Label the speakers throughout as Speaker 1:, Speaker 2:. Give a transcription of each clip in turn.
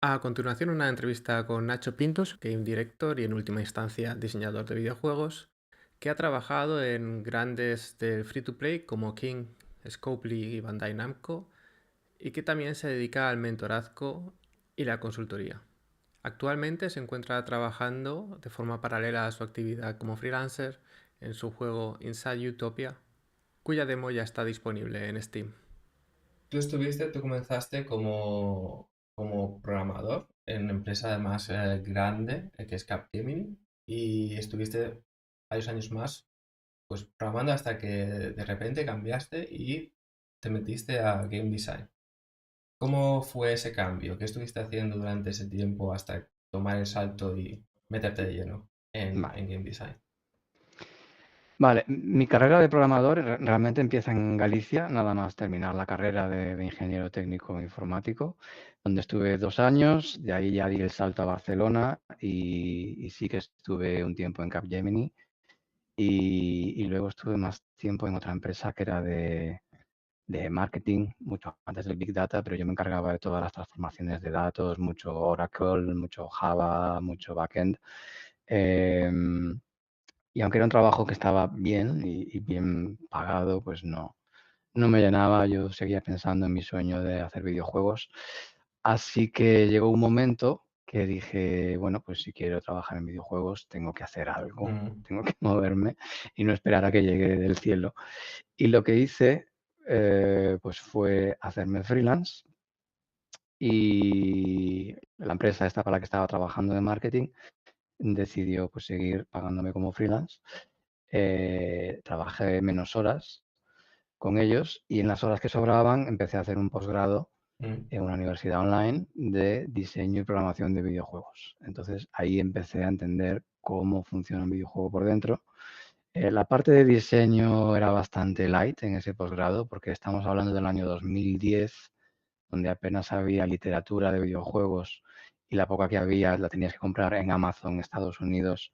Speaker 1: A continuación, una entrevista con Nacho Pintos, game director y en última instancia diseñador de videojuegos, que ha trabajado en grandes del free to play como King, Scopely y Bandai Namco, y que también se dedica al mentorazgo y la consultoría. Actualmente se encuentra trabajando de forma paralela a su actividad como freelancer en su juego Inside Utopia, cuya demo ya está disponible en Steam. Tú comenzaste como programador en una empresa además grande que es Capgemini y estuviste varios años más pues programando hasta que de repente cambiaste y te metiste a Game Design. ¿Cómo fue ese cambio? ¿Qué estuviste haciendo durante ese tiempo hasta tomar el salto y meterte de lleno
Speaker 2: Vale.
Speaker 1: en Game Design?
Speaker 2: Vale, mi carrera de programador realmente empieza en Galicia, nada más terminar la carrera de ingeniero técnico informático, donde estuve 2 años, de ahí ya di el salto a Barcelona y sí que estuve un tiempo en Capgemini y luego estuve más tiempo en otra empresa que era de marketing, mucho antes del Big Data, pero yo me encargaba de todas las transformaciones de datos, mucho Oracle, mucho Java, mucho backend. Em, Y aunque era un trabajo que estaba bien y bien pagado, pues no me llenaba. Yo seguía pensando en mi sueño de hacer videojuegos. Así que llegó un momento que dije, bueno, pues si quiero trabajar en videojuegos, tengo que hacer algo,
Speaker 1: Mm,
Speaker 2: tengo que moverme y no esperar a que llegue del cielo. Y lo que hice, pues fue hacerme freelance y la empresa esta para la que estaba trabajando de marketing decidió pues seguir pagándome como freelance. Trabajé menos horas con ellos y en las horas que sobraban empecé a hacer un posgrado
Speaker 1: mm,
Speaker 2: en una universidad online de diseño y programación de videojuegos. Entonces ahí empecé a entender cómo funciona un videojuego por dentro. La parte de diseño era bastante light en ese posgrado porque estamos hablando del año 2010, donde apenas había literatura de videojuegos y la poca que había la tenías que comprar en Amazon, Estados Unidos,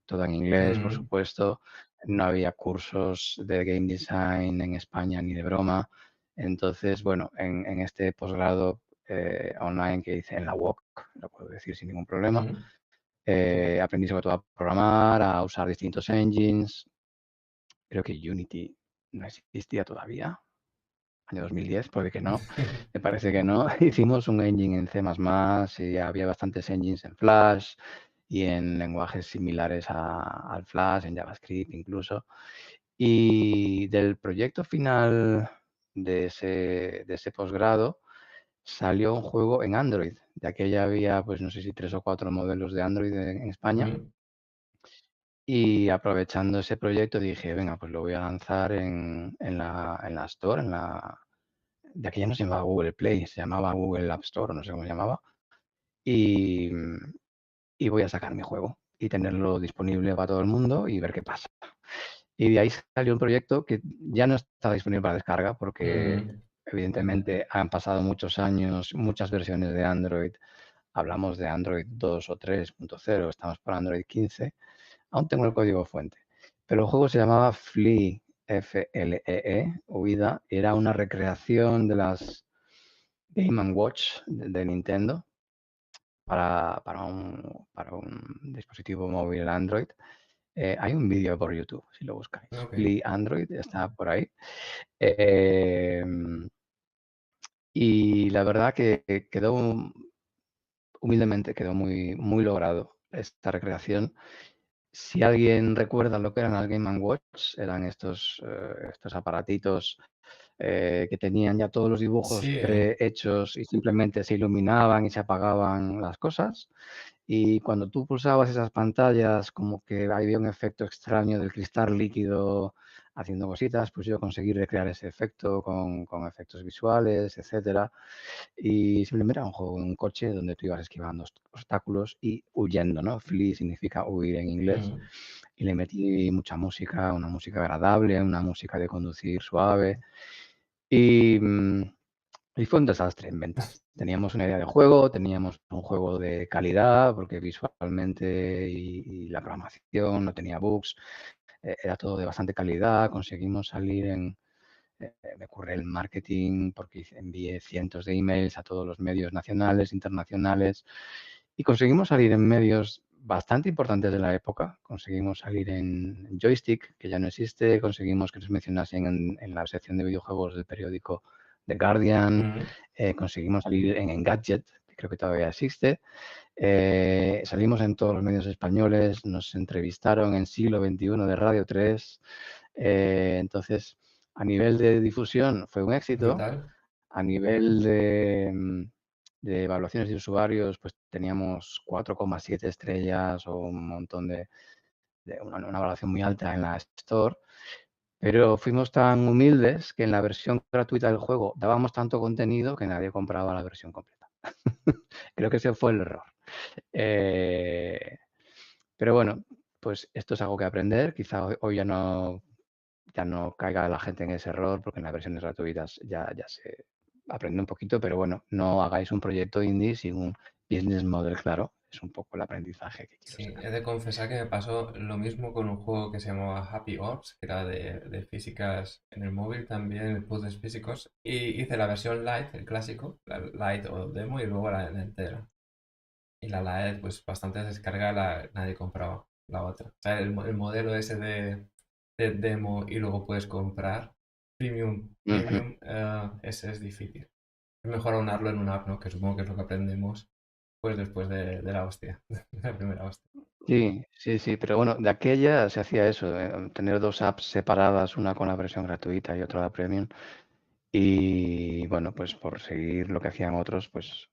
Speaker 2: todo en inglés, por
Speaker 1: mm,
Speaker 2: supuesto. No había cursos de game design en España ni de broma. Entonces, bueno, en este posgrado online que hice en la UOC, lo puedo decir sin ningún problema,
Speaker 1: mm.
Speaker 2: aprendí sobre todo a programar, a usar distintos engines. Creo que Unity no existía todavía, año 2010, puede que no, me parece que no. Hicimos un engine en C++ y había bastantes engines en Flash y en lenguajes similares al Flash, en JavaScript incluso. Y del proyecto final de ese posgrado salió un juego en Android. De aquella había, pues no sé si 3 o 4 modelos de Android en España.
Speaker 1: Mm,
Speaker 2: Y aprovechando ese proyecto dije, venga, pues lo voy a lanzar en la Store, de aquella no se llamaba Google Play, se llamaba Google App Store, no sé cómo se llamaba, y, y voy a sacar mi juego y tenerlo disponible para todo el mundo y ver qué pasa. Y de ahí salió un proyecto que ya no estaba disponible para descarga porque
Speaker 1: mm,
Speaker 2: evidentemente han pasado muchos años, muchas versiones de Android. Hablamos de Android 2 o 3.0, estamos por Android 15. Aún tengo el código fuente. Pero el juego se llamaba Flee, Flee, Huida. Era una recreación de las Game & Watch de Nintendo para un dispositivo móvil Android. Hay un vídeo por YouTube, si lo buscáis.
Speaker 1: ok.
Speaker 2: Flee Android está por ahí. Em, y la verdad que quedó, humildemente, quedó muy, muy logrado esta recreación. Si alguien recuerda lo que eran las Game Watch, eran estos aparatitos que tenían ya todos los dibujos
Speaker 1: Sí,
Speaker 2: prehechos y simplemente se iluminaban y se apagaban las cosas. Y cuando tú pulsabas esas pantallas, como que había un efecto extraño del cristal líquido haciendo cositas, pues yo conseguí recrear ese efecto con efectos visuales, etcétera. Y simplemente era un juego, un coche donde tú ibas esquivando obstáculos y huyendo, ¿no? Flee significa huir en inglés.
Speaker 1: mm,
Speaker 2: Y le metí mucha música, una música agradable, una música de conducir suave. Y, y fue un desastre en ventas. Teníamos una idea de juego, teníamos un juego de calidad, porque visualmente y la programación no tenía bugs, era todo de bastante calidad. Conseguimos salir Me curré el marketing porque envié cientos de emails a todos los medios nacionales, internacionales y conseguimos salir en medios bastante importantes de la época. Conseguimos salir en Joystick, que ya no existe, conseguimos que nos mencionasen en la sección de videojuegos del periódico The Guardian,
Speaker 1: Ujú.
Speaker 2: conseguimos salir en Engadget, que creo que todavía existe. Salimos en todos los medios españoles, nos entrevistaron en Siglo XXI de Radio 3. Entonces, a nivel de difusión fue un éxito.
Speaker 1: Brutal.
Speaker 2: A nivel de evaluaciones de usuarios, pues teníamos 4,7 estrellas o un montón de una valoración muy alta en la Store. Pero fuimos tan humildes que en la versión gratuita del juego dábamos tanto contenido que nadie compraba la versión completa. Creo que ese fue el error. Eh, pero bueno, pues esto es algo que aprender. Quizá hoy ya no caiga la gente en ese error porque en las versiones gratuitas ya se aprende un poquito, pero bueno, no hagáis un proyecto indie sin un business model claro. Es un poco el aprendizaje que quiero
Speaker 1: Sí,
Speaker 2: sacar.
Speaker 1: he de confesar que me pasó lo mismo con un juego que se llamaba Happy Orbs, que era de físicas en el móvil también, puzzles físicos, y hice la versión light, el clásico, la light o demo, y luego la entera. Y la light, pues bastante descarga, nadie compraba la otra. O sea, el modelo ese de demo y luego puedes comprar premium,
Speaker 2: Ujú.
Speaker 1: premium, ese es difícil. Es mejor aunarlo en una app, ¿no? Que supongo que es lo que aprendemos pues después de la hostia, de la primera hostia.
Speaker 2: Sí, sí, sí, pero bueno, de aquella se hacía eso, tener dos apps separadas, una con la versión gratuita y otra la premium. Y bueno, pues por seguir lo que hacían otros, pues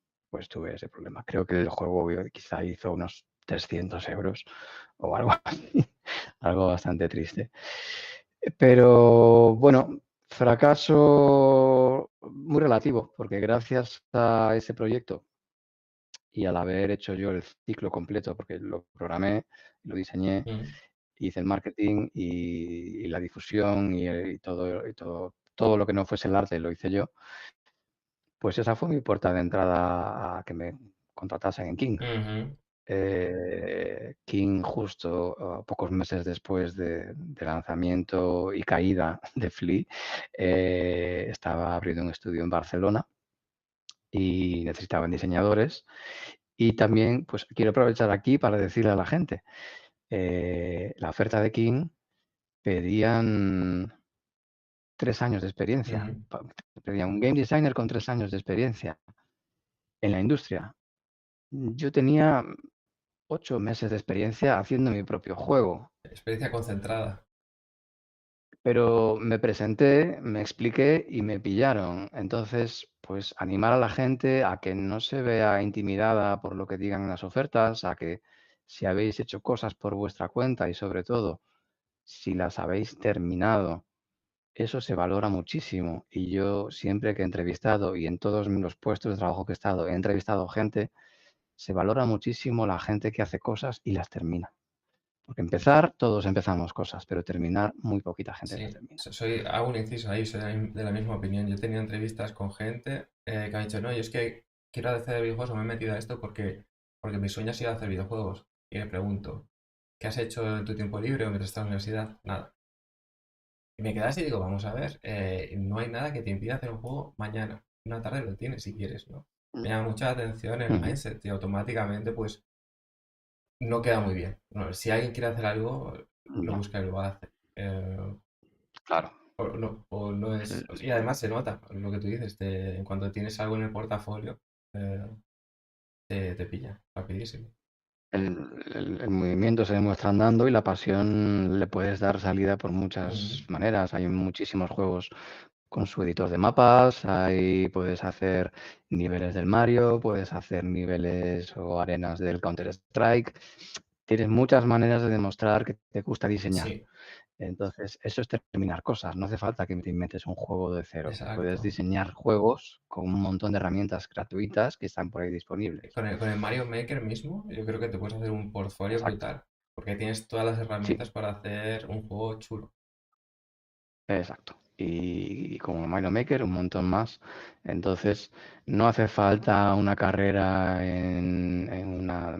Speaker 2: tuve ese problema. Creo que el juego quizá hizo unos 300 euros o algo así, algo bastante triste. Pero bueno, fracaso muy relativo, porque gracias a ese proyecto y al haber hecho yo el ciclo completo, porque lo programé, lo diseñé,
Speaker 1: Mm.
Speaker 2: hice el marketing y la difusión y todo lo que no fuese el arte lo hice yo, pues esa fue mi puerta de entrada a que me contratasen en King.
Speaker 1: Ujú.
Speaker 2: King justo pocos meses después de lanzamiento y caída de Flea, estaba abriendo un estudio en Barcelona y necesitaban diseñadores. Y también, pues quiero aprovechar aquí para decirle a la gente, la oferta de King pedían 3 años de experiencia.
Speaker 1: Mm.
Speaker 2: Pedían un game designer con 3 años de experiencia en la industria. Yo tenía 8 meses de experiencia haciendo mi propio juego,
Speaker 1: Experiencia concentrada.
Speaker 2: pero me presenté, me expliqué y me pillaron. Entonces, pues animar a la gente a que no se vea intimidada por lo que digan las ofertas, a que si habéis hecho cosas por vuestra cuenta y sobre todo si las habéis terminado, eso se valora muchísimo. Y yo siempre que he entrevistado y en todos los puestos de trabajo que he estado, he entrevistado gente, se valora muchísimo la gente que hace cosas y las termina. Porque empezar, todos empezamos cosas, pero terminar, muy poquita gente las
Speaker 1: Sí,
Speaker 2: termina.
Speaker 1: hago un inciso ahí, soy de la misma opinión. Yo he tenido entrevistas con gente que ha dicho, no, yo es que quiero hacer videojuegos o me he metido a esto porque mi sueño ha sido hacer videojuegos. Y le pregunto, ¿qué has hecho en tu tiempo libre o mientras estás en la universidad? Nada. Y me quedas y digo, vamos a ver, no hay nada que te impida hacer un juego mañana. Una tarde lo tienes si quieres, ¿no? Me llama mucha atención el
Speaker 2: Ujú,
Speaker 1: mindset y automáticamente pues no queda muy bien. No, si alguien quiere hacer algo, lo
Speaker 2: no,
Speaker 1: busca y lo hace.
Speaker 2: claro.
Speaker 1: O no es.
Speaker 2: El,
Speaker 1: Y además se nota lo que tú dices, en cuanto tienes algo en el portafolio, eh, te pilla rapidísimo.
Speaker 2: el movimiento se demuestra andando y la pasión le puedes dar salida por
Speaker 1: Ujú.
Speaker 2: muchas maneras. Hay muchísimos juegos con su editor de mapas, ahí puedes hacer niveles del Mario, puedes hacer niveles o arenas del Counter-Strike. Tienes muchas maneras de demostrar que te gusta diseñar.
Speaker 1: Sí,
Speaker 2: Entonces, eso es terminar cosas. No hace falta que te inventes un juego de cero. Puedes
Speaker 1: exacto.
Speaker 2: diseñar juegos con un montón de herramientas gratuitas que están por ahí disponibles.
Speaker 1: Con el Mario Maker mismo, yo creo que te puedes hacer un portfolio
Speaker 2: Exacto.
Speaker 1: brutal, porque tienes todas las
Speaker 2: Sí,
Speaker 1: herramientas para hacer un juego chulo.
Speaker 2: exacto. Y como Mario Maker, un montón más. Entonces, no hace falta una carrera en una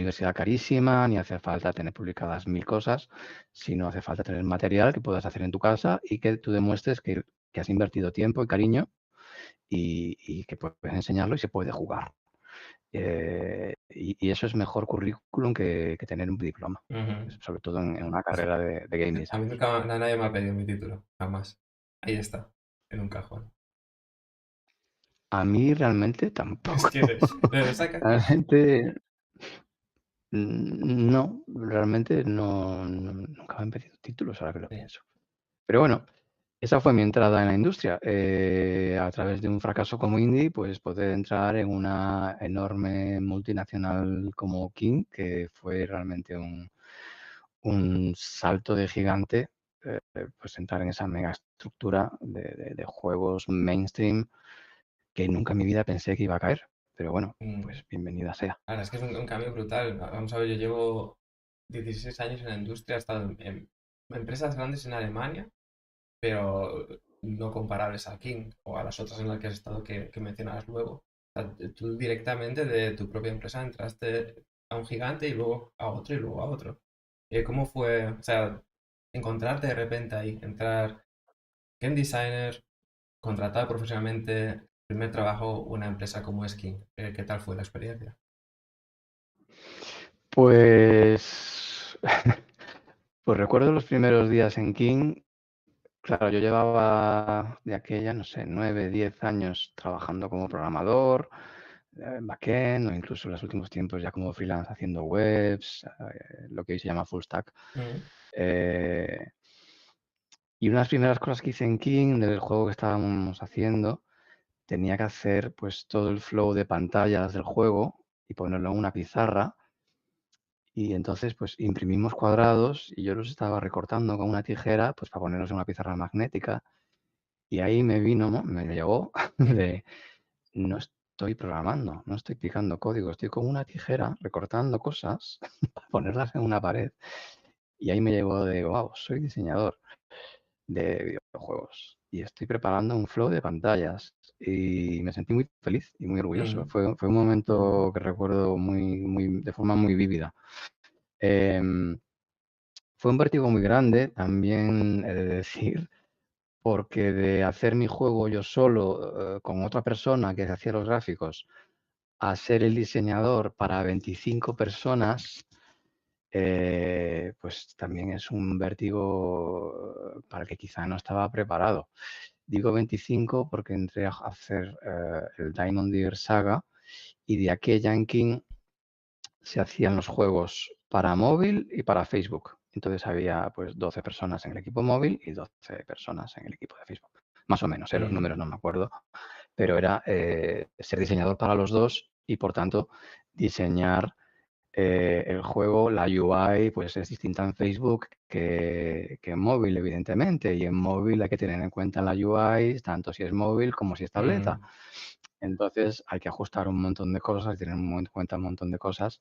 Speaker 2: universidad carísima, ni hace falta tener publicadas 1000 cosas, sino hace falta tener material que puedas hacer en tu casa y que tú demuestres que has invertido tiempo y cariño y que puedes enseñarlo y se puede jugar. Y eso es mejor currículum que tener un diploma,
Speaker 1: Ujú.
Speaker 2: sobre todo en una carrera de game
Speaker 1: A mí
Speaker 2: design.
Speaker 1: nunca nadie me ha pedido mi título, jamás. Ahí está, en un cajón.
Speaker 2: A mí realmente
Speaker 1: Es
Speaker 2: tampoco.
Speaker 1: que de lo saca.
Speaker 2: Realmente no, realmente nunca me han pedido títulos ahora que lo
Speaker 1: Sí.
Speaker 2: pienso. Pero bueno, esa fue mi entrada en la industria. A través de un fracaso como indie, pues poder entrar en una enorme multinacional como King, que fue realmente un salto de gigante, pues entrar en esa mega estructura de juegos mainstream que nunca en mi vida pensé que iba a caer. Pero bueno,
Speaker 1: Mm.
Speaker 2: pues bienvenida sea.
Speaker 1: La verdad es que es un cambio brutal. Vamos a ver, yo llevo 16 años en la industria, he estado en empresas grandes en Alemania, pero no comparables a King o a las otras en las que has estado que mencionabas luego. O sea, tú directamente de tu propia empresa entraste a un gigante y luego a otro y luego a otro. ¿Cómo fue, o sea, encontrarte de repente ahí, entrar game designer, contratado profesionalmente, primer trabajo, una empresa como es King? ¿Qué tal fue la experiencia?
Speaker 2: Pues, pues recuerdo los primeros días en King. Claro, yo llevaba de aquella, no sé, 9, 10 años trabajando como programador, en backend o incluso en los últimos tiempos ya como freelance haciendo webs, lo que hoy se llama full stack.
Speaker 1: Mm,
Speaker 2: Eh, y unas primeras cosas que hice en King del juego que estábamos haciendo, tenía que hacer pues todo el flow de pantallas del juego y ponerlo en una pizarra. Y entonces pues imprimimos cuadrados y yo los estaba recortando con una tijera pues para ponerlos en una pizarra magnética. Y ahí me vino, ¿no? Me llegó
Speaker 1: mm,
Speaker 2: de, no estoy programando, no estoy picando código, estoy con una tijera recortando cosas para ponerlas en una pared. Y ahí me llegó de, wow, soy diseñador de videojuegos y estoy preparando un flow de pantallas. Y me sentí muy feliz y muy orgulloso.
Speaker 1: mm,
Speaker 2: Fue un momento que recuerdo de forma muy vívida. Em, Fue un vértigo muy grande, también he de decir, porque de hacer mi juego yo solo, con otra persona que hacía los gráficos, a ser el diseñador para 25 personas, pues también es un vértigo para el que quizá no estaba preparado. Digo 25 porque entré a hacer el Diamond Digger Saga y de aquella en King se hacían los juegos para móvil y para Facebook. Entonces había pues 12 personas en el equipo móvil y 12 personas en el equipo de Facebook. Más o menos, los
Speaker 1: mm,
Speaker 2: números no me acuerdo, pero era ser diseñador para los dos y por tanto diseñar el juego, la UI, pues es distinta en Facebook que en móvil, evidentemente, y en móvil hay que tener en cuenta la UI, tanto si es móvil como si es tableta.
Speaker 1: mm,
Speaker 2: Entonces hay que ajustar un montón de cosas, tener en cuenta un montón de cosas.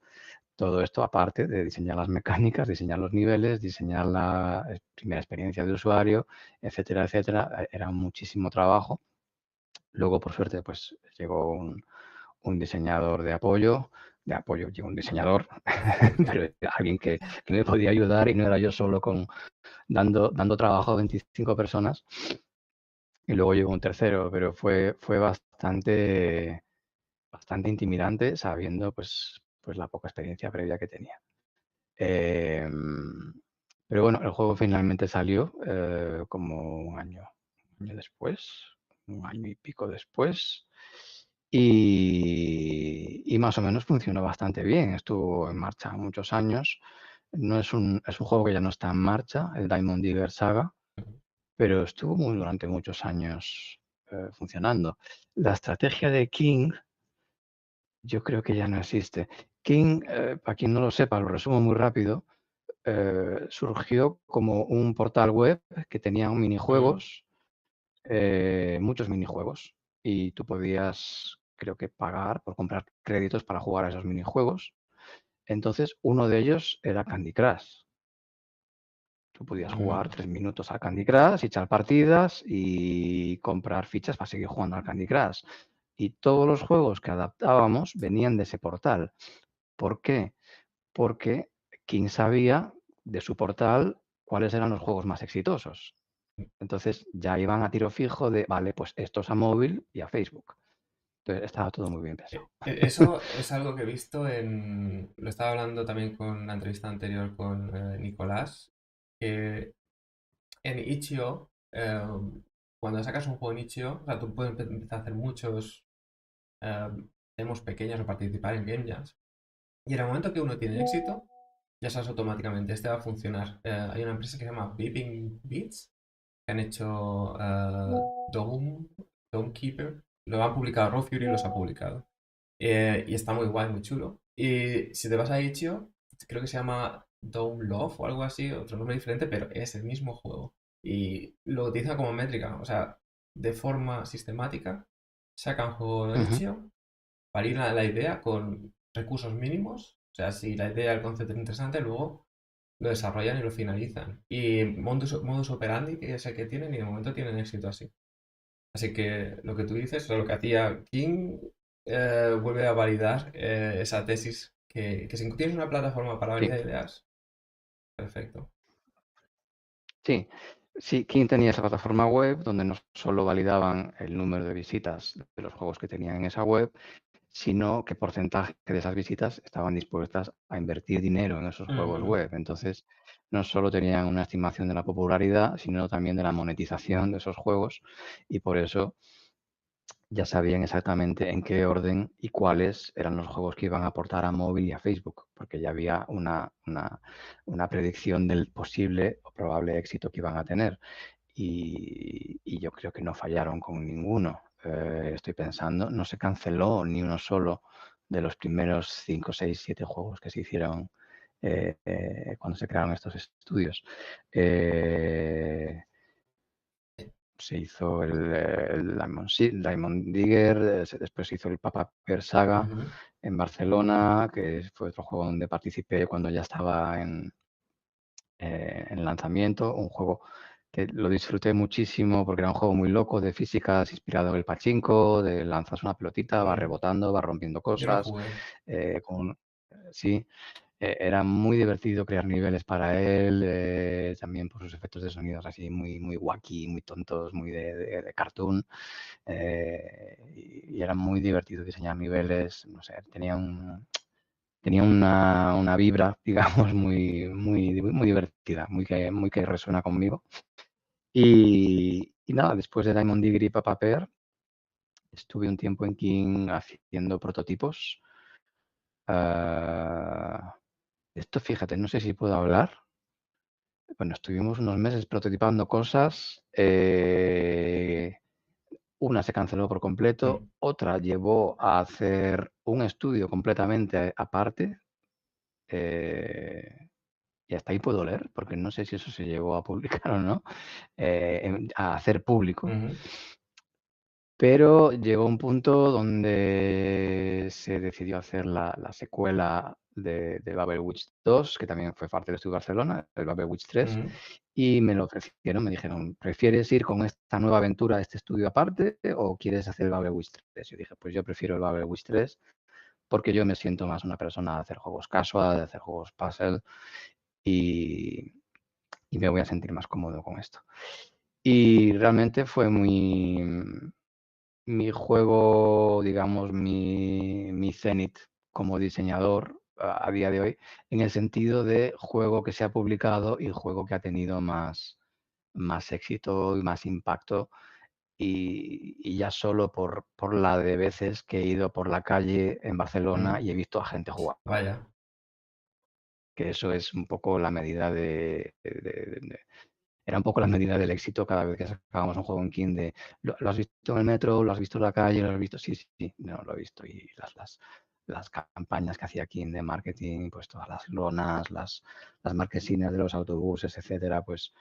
Speaker 2: Todo esto aparte de diseñar las mecánicas, diseñar los niveles, diseñar la primera experiencia de usuario, etcétera, etcétera. Era muchísimo trabajo. Luego, por suerte, pues llegó un diseñador de apoyo, llegó un diseñador, pero alguien que me podía ayudar y no era yo solo dando trabajo a 25 personas. Y luego llegó un tercero, pero fue bastante intimidante sabiendo pues la poca experiencia previa que tenía. Em, pero bueno, el juego finalmente salió como un año después, un año y pico después, y más o menos funcionó bastante bien. Estuvo en marcha muchos años. No es un juego que ya no está en marcha, el Diamond Digger Saga, pero estuvo durante muchos años funcionando. La estrategia de King, yo creo que ya no existe. King, para quien no lo sepa, lo resumo muy rápido, surgió como un portal web que tenía
Speaker 1: mm,
Speaker 2: minijuegos, muchos minijuegos, y tú podías, creo que, pagar por comprar créditos para jugar a esos minijuegos. Entonces, uno de ellos era Candy Crush. Tú podías jugar
Speaker 1: mm,
Speaker 2: 3 minutos al Candy Crush, echar partidas y comprar fichas para seguir jugando al Candy Crush. Y todos los juegos que adaptábamos venían de ese portal. ¿Por qué? porque King sabía de su portal cuáles eran los juegos más exitosos. Entonces ya iban a tiro fijo de, vale, pues estos a móvil y a Facebook. Entonces estaba todo muy bien pensado.
Speaker 1: Eso es algo que he visto en... Lo estaba hablando también con la entrevista anterior con Nicolás, que en Itch.io, cuando sacas un juego en Itch.io, o sea, tú puedes empezar a hacer muchos demos pequeños o participar en game jams. Y en el momento que uno tiene éxito, ya sabes automáticamente, este va a funcionar. Hay una empresa que se llama Beeping Beats, que han hecho Dome Keeper. Lo han publicado, Raw Fury los ha publicado. Y está muy guay, muy chulo. Y si te vas a Itch.io, creo que se llama Dome Love o algo así, otro nombre diferente, pero es el mismo juego. Y lo utilizan como métrica, o sea, de forma sistemática, sacan juego de
Speaker 2: Ujú.
Speaker 1: Itch.io para ir a la idea con recursos mínimos. O sea, si la idea, el concepto es interesante, luego lo desarrollan y lo finalizan. Y modus operandi, que es el que tienen, y de momento tienen éxito así. Así que lo que tú dices, o lo que hacía King, vuelve a validar esa tesis, que si tienes una plataforma para
Speaker 2: Sí,
Speaker 1: validar ideas, perfecto.
Speaker 2: sí. Sí, King tenía esa plataforma web donde no solo validaban el número de visitas de los juegos que tenían en esa web, sino qué porcentaje de esas visitas estaban dispuestas a invertir dinero en esos juegos
Speaker 1: Ujú.
Speaker 2: web. Entonces, no solo tenían una estimación de la popularidad, sino también de la monetización de esos juegos y por eso ya sabían exactamente en qué orden y cuáles eran los juegos que iban a aportar a móvil y a Facebook, porque ya había una predicción del posible o probable éxito que iban a tener. Y yo creo que no fallaron con ninguno. Estoy pensando, no se canceló ni uno solo de los primeros 5, 6, 7 juegos que se hicieron cuando se crearon estos estudios. Se hizo el Diamond Digger, después se hizo el Papa Per Saga
Speaker 1: Ujú.
Speaker 2: en Barcelona, que fue otro juego donde participé cuando ya estaba en lanzamiento, un juego que lo disfruté muchísimo porque era un juego muy loco de físicas inspirado en el pachinko, de lanzas una pelotita, va
Speaker 1: Mm.
Speaker 2: rebotando, va rompiendo
Speaker 1: Yo lo
Speaker 2: cosas,
Speaker 1: jugué.
Speaker 2: con, sí, era muy divertido crear niveles para él, también por sus efectos de sonidos así muy, muy wacky, muy tontos, muy de cartoon, y era muy divertido diseñar niveles, no sé, tenía una vibra, digamos, muy, muy, muy divertida, muy que resuena conmigo. Y nada, después de Diamond Digger y Papa Pear, estuve un tiempo en King haciendo prototipos. Ah, esto, fíjate, no sé si puedo hablar. Bueno, estuvimos unos meses prototipando cosas. Una se canceló por completo,
Speaker 1: Mm.
Speaker 2: otra llevó a hacer un estudio completamente aparte. eh, y hasta ahí puedo leer, porque no sé si eso se llegó a publicar o no, a hacer público.
Speaker 1: Ujú.
Speaker 2: Pero llegó un punto donde se decidió hacer la secuela de Babel Witch 2, que también fue parte de Estudio Barcelona, el Babel Witch 3,
Speaker 1: Ujú.
Speaker 2: y me lo ofrecieron, me dijeron, ¿prefieres ir con esta nueva aventura a este estudio aparte o quieres hacer el Babel Witch 3? Yo dije, pues yo prefiero el Babel Witch 3 porque yo me siento más una persona de hacer juegos casual, de hacer juegos puzzle y, y me voy a sentir más cómodo con esto. Y realmente fue mi juego, digamos, mi cenit como diseñador a día de hoy, en el sentido de juego que se ha publicado y juego que ha tenido más éxito y más impacto. Y ya solo por la de veces que he ido por la calle en Barcelona
Speaker 1: Mm.
Speaker 2: y he visto a gente jugando.
Speaker 1: Vaya.
Speaker 2: Que eso es un poco la medida era un poco la medida del éxito cada vez que sacábamos un juego en King de ¿lo has visto en el metro? ¿Lo has visto en la calle? ¿Lo has visto? Sí, sí, sí, no, lo he visto. Y las campañas que hacía King de marketing, pues todas las lonas, las marquesinas de los autobuses, etcétera, pues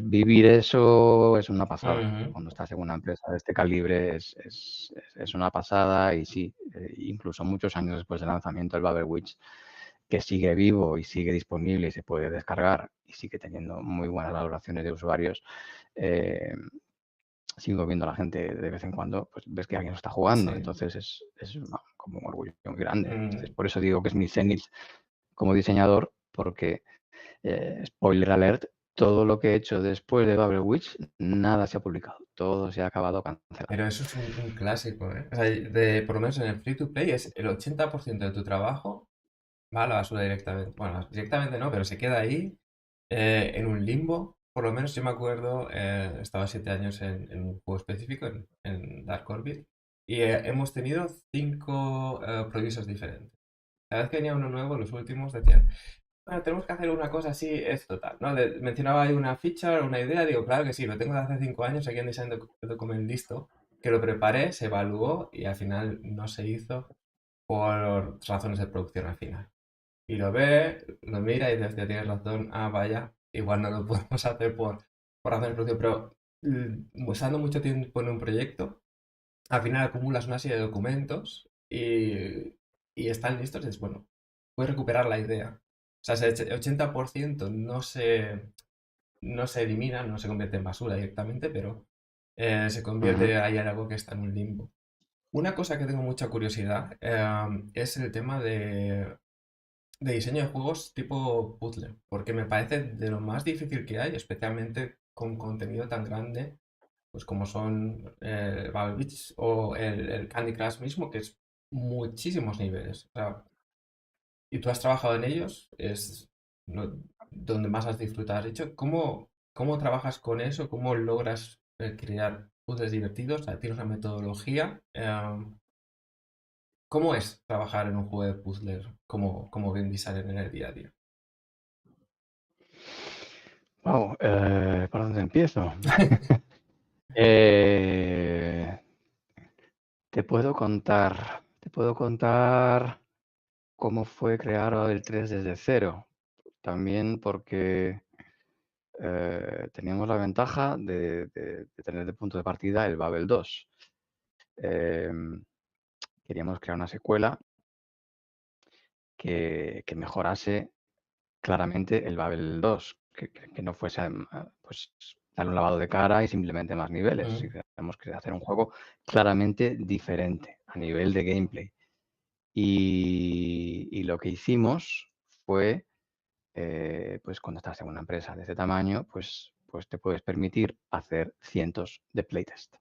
Speaker 2: vivir eso es una pasada.
Speaker 1: Ujú.
Speaker 2: Cuando estás en una empresa de este calibre es una pasada y sí, incluso muchos años después del lanzamiento del Babel Witch, que sigue vivo y sigue disponible y se puede descargar y sigue teniendo muy buenas valoraciones de usuarios, eh, sigo viendo a la gente de vez en cuando, pues ves que alguien lo está jugando,
Speaker 1: Sí.
Speaker 2: entonces es como un orgullo muy grande. Entonces,
Speaker 1: Mm.
Speaker 2: por eso digo que es mi cenit como diseñador, porque, spoiler alert, todo lo que he hecho después de Babel Witch, nada se ha publicado, todo se ha acabado
Speaker 1: Pero
Speaker 2: cancelando.
Speaker 1: eso es un clásico, ¿eh? O sea, por lo menos en el free to play es el 80% de tu trabajo va a la basura directamente. Bueno, directamente no, pero se queda ahí en un limbo. Por lo menos yo me acuerdo, estaba 7 años en un juego específico, en Dark Orbit, y hemos tenido 5 producers diferentes. Cada vez que venía uno nuevo, los últimos decían, bueno, tenemos que hacer una cosa así, es total, ¿no? Mencionaba ahí una feature, una idea, digo, claro que sí, lo tengo de hace 5 años aquí en Design Document listo, que lo preparé, se evaluó y al final no se hizo por razones de producción al final. Y lo ve, lo mira y dice, "Hostia, tienes razón, ah, vaya, igual no lo podemos hacer por razones de producción, pero estando mucho tiempo en un proyecto, al final acumulas una serie de documentos y están listos y es bueno, puedes recuperar la idea. O sea, ese 80% no se elimina, no se convierte en basura directamente, pero se
Speaker 2: Ujú,
Speaker 1: convierte ahí en algo que está en un limbo. Una cosa que tengo mucha curiosidad es el tema de diseño de juegos tipo puzzle, porque me parece de lo más difícil que hay, especialmente con contenido tan grande pues como son Bubble Beach o el Candy Crush mismo, que es muchísimos niveles. O sea, y tú has trabajado en ellos, es donde más has disfrutado. Has dicho, ¿cómo trabajas con eso? ¿Cómo logras crear puzzles divertidos? O sea, ¿tienes una metodología? ¿Cómo es trabajar en un juego de puzzles como game designer en el día a día?
Speaker 2: Guau, ¿por dónde empiezo? Eh, te puedo contar cómo fue crear Babel 3 desde cero. También porque, teníamos la ventaja de tener de punto de partida el Babel 2. Em, Queríamos crear una secuela que mejorase claramente el Babel 2, que no fuese, pues, darle un lavado de cara y simplemente más niveles. Si
Speaker 1: Mm,
Speaker 2: queríamos hacer un juego claramente diferente a nivel de gameplay. Y lo que hicimos fue, pues cuando estás en una empresa de ese tamaño, pues te puedes permitir hacer cientos de playtest.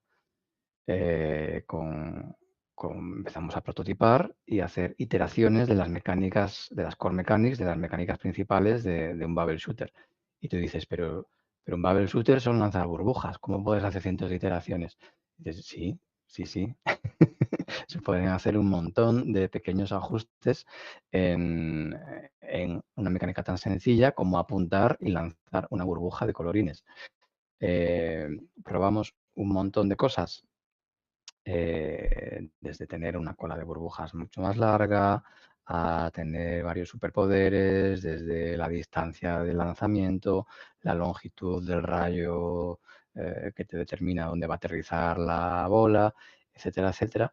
Speaker 2: Eh, con, Empezamos a prototipar y hacer iteraciones de las mecánicas, de las core mechanics, de las mecánicas principales de un Bubble Shooter. Y tú dices, pero un Bubble Shooter son lanzar burbujas, ¿cómo puedes hacer cientos de iteraciones? Y dices, sí, sí, sí. Se pueden hacer un montón de pequeños ajustes en una mecánica tan sencilla como apuntar y lanzar una burbuja de colorines. Eh, Probamos un montón de cosas, desde tener una cola de burbujas mucho más larga a tener varios superpoderes, desde la distancia del lanzamiento, la longitud del rayo, que te determina dónde va a aterrizar la bola, etcétera, etcétera.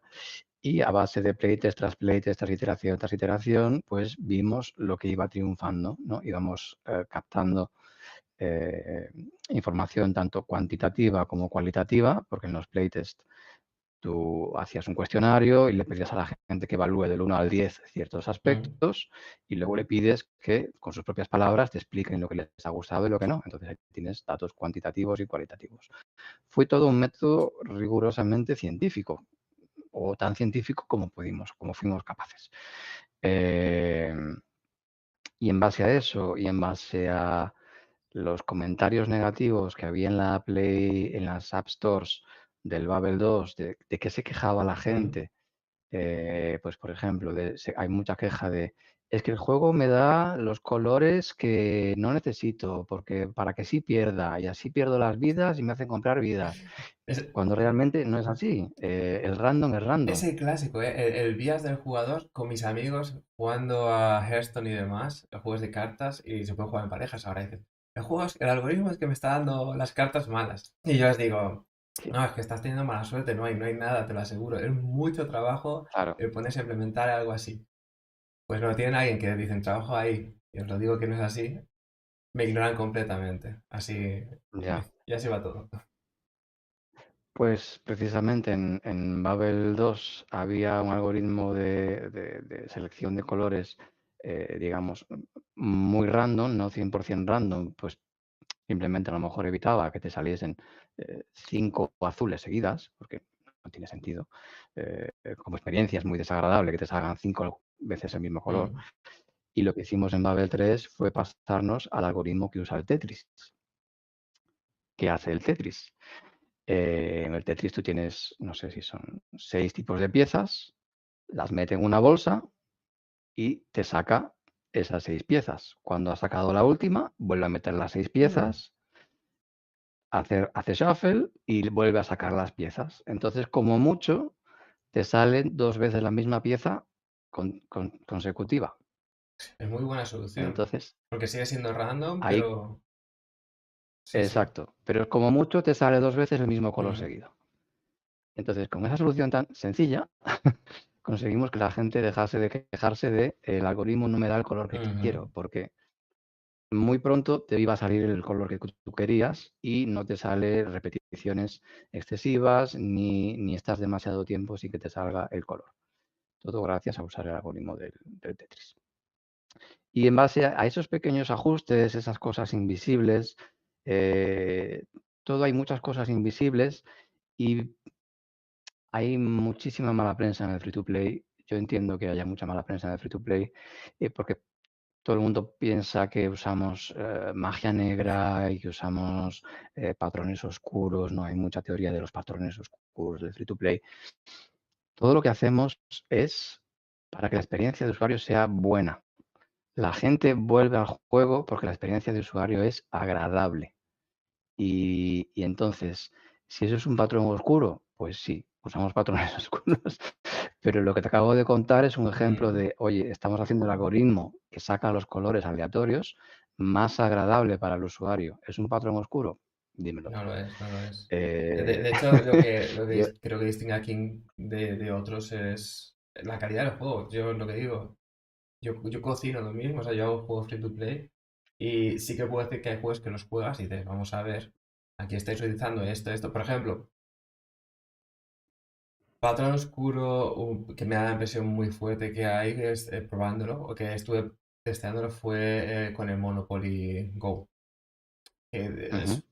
Speaker 2: Y a base de playtest tras iteración, pues vimos lo que iba triunfando, ¿no? Íbamos captando eh, información tanto cuantitativa como cualitativa, porque en los playtests tú hacías un cuestionario y le pedías a la gente que evalúe del 1 al 10 ciertos
Speaker 1: mm.
Speaker 2: aspectos y luego le pides que con sus propias palabras te expliquen lo que les ha gustado y lo que no. Entonces ahí tienes datos cuantitativos y cualitativos. Fue todo un método rigurosamente científico, o tan científico como pudimos, como fuimos capaces. Eh, y en base a eso y en base a los comentarios negativos que había en la Play, en las App Stores del Babel 2, de que se quejaba la
Speaker 1: Mm.
Speaker 2: gente, pues por ejemplo, hay mucha queja de, es que el juego me da los colores que no necesito, porque para que sí pierda, y así pierdo las vidas y me hacen comprar vidas,
Speaker 1: Es,
Speaker 2: cuando realmente no es así. El random es
Speaker 1: Es
Speaker 2: random.
Speaker 1: el clásico, ¿eh? El bias del jugador con mis amigos jugando a Hearthstone y demás, juegos de cartas, y se puede jugar en parejas. Ahora dicen, el algoritmo es que me está dando las cartas malas. Y yo les digo,
Speaker 2: Sí,
Speaker 1: no, es que estás teniendo mala suerte, no hay nada, te lo aseguro. Es mucho trabajo
Speaker 2: claro.
Speaker 1: el ponerse a implementar algo así. Pues no, tienen alguien que dicen, trabajo ahí, y os lo digo que no es así, me ignoran completamente. Así,
Speaker 2: Ya.
Speaker 1: y así va todo.
Speaker 2: Pues precisamente en Babel 2 había un algoritmo de selección de colores digamos, muy random, no 100% random, pues simplemente a lo mejor evitaba que te saliesen 5 azules seguidas, porque no tiene sentido. Como experiencia es muy desagradable que te salgan 5 veces el mismo color.
Speaker 1: Mm.
Speaker 2: Y lo que hicimos en Babel 3 fue pasarnos al algoritmo que usa el Tetris. ¿Qué hace el Tetris? En el Tetris tú tienes, no sé si son 6 tipos de piezas, las mete en una bolsa y te saca esas 6 piezas. Cuando ha sacado la última, vuelve a meter las 6
Speaker 1: Mm.
Speaker 2: piezas, hace shuffle y vuelve a sacar las piezas. Entonces, como mucho, te salen 2 veces la misma pieza consecutiva.
Speaker 1: Es muy buena solución.
Speaker 2: Entonces,
Speaker 1: Porque sigue siendo random,
Speaker 2: ahí,
Speaker 1: pero sí, sí.
Speaker 2: exacto, pero como mucho te sale 2 veces el mismo color
Speaker 1: Mm.
Speaker 2: seguido. Entonces, con esa solución tan sencilla, conseguimos que la gente dejase de quejarse de el algoritmo no me da el color que
Speaker 1: Ujú.
Speaker 2: quiero, porque muy pronto te iba a salir el color que tú querías y no te sale repeticiones excesivas ni estás demasiado tiempo sin que te salga el color. Todo gracias a usar el algoritmo del Tetris. Y en base a esos pequeños ajustes, esas cosas invisibles, eh, todo hay muchas cosas invisibles y hay muchísima mala prensa en el free to play. Yo entiendo que haya mucha mala prensa en el free to play, porque todo el mundo piensa que usamos magia negra y que usamos patrones oscuros. No hay mucha teoría de los patrones oscuros del free to play. Todo lo que hacemos es para que la experiencia de usuario sea buena. La gente vuelve al juego porque la experiencia de usuario es agradable. Y entonces, si eso es un patrón oscuro, pues sí, usamos patrones oscuros. Pero lo que te acabo de contar es un ejemplo
Speaker 1: Mm.
Speaker 2: de, oye, estamos haciendo el algoritmo que saca los colores aleatorios más agradable para el usuario. ¿Es un patrón oscuro? Dímelo
Speaker 1: No
Speaker 2: tú.
Speaker 1: lo es, no lo es.
Speaker 2: Eh,
Speaker 1: De hecho,
Speaker 2: yo,
Speaker 1: creo que distingue a King de otros es la calidad del juego. Yo lo que digo, yo cocino lo mismo, o sea, yo hago juegos free to play y sí que puedo decir que hay juegos que los juegas y dices, vamos a ver, aquí estáis utilizando esto, esto. Por ejemplo, patrón oscuro que me da la impresión muy fuerte que hay, que es, probándolo, o que estuve testeándolo, fue con el Monopoly Go. Que
Speaker 2: ujú,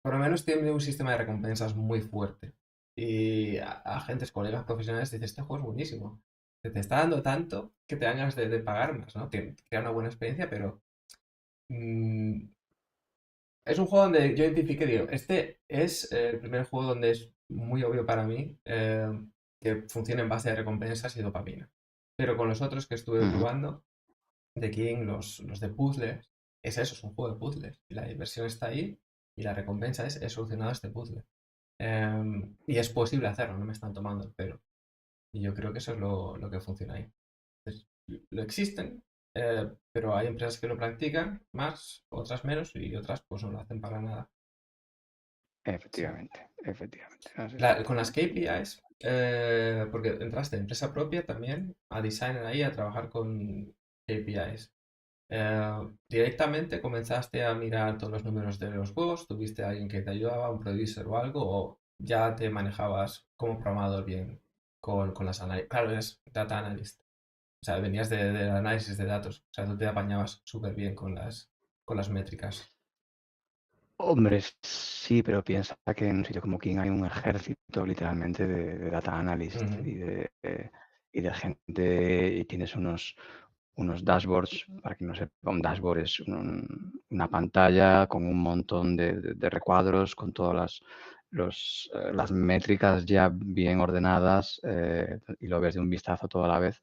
Speaker 1: por lo menos tiene un sistema de recompensas muy fuerte. Y agentes, colegas profesionales dicen, este juego es buenísimo. Te está dando tanto que te dan ganas de pagar más, ¿no? Te crea una buena experiencia, pero mm, es un juego donde yo identifiqué, digo, este es el primer juego donde es muy obvio para mí que funciona en base de recompensas y dopamina. Pero con los otros que estuve
Speaker 2: ujú.
Speaker 1: probando, de King, los de puzzles, es eso, es un juego de puzzles. Y la diversión está ahí y la recompensa es he solucionado este puzzle. Y es posible hacerlo, no me están tomando el pelo. Y yo creo que eso es lo que funciona ahí. Entonces, lo existen, pero hay empresas que lo practican más, otras menos y otras pues no lo hacen para nada. Sí.
Speaker 2: Efectivamente, efectivamente. Así es.
Speaker 1: Con las KPIs, porque entraste en empresa propia también, a designer ahí, a trabajar con KPIs. ¿Directamente comenzaste a mirar todos los números de los juegos? ¿Tuviste a alguien que te ayudaba, un producer o algo? ¿O ya te manejabas como programador bien con las análisis? Claro, eres data analyst. O sea, venías del análisis de datos. O sea, tú te apañabas súper bien con las métricas.
Speaker 2: Hombre, sí, pero piensa que en un sitio como King hay un ejército literalmente de data analyst
Speaker 1: Ujú.
Speaker 2: y de gente y tienes unos dashboards, para que no sepa, un dashboard es una pantalla con un montón de recuadros, con todas las métricas ya bien ordenadas y lo ves de un vistazo todo a la vez.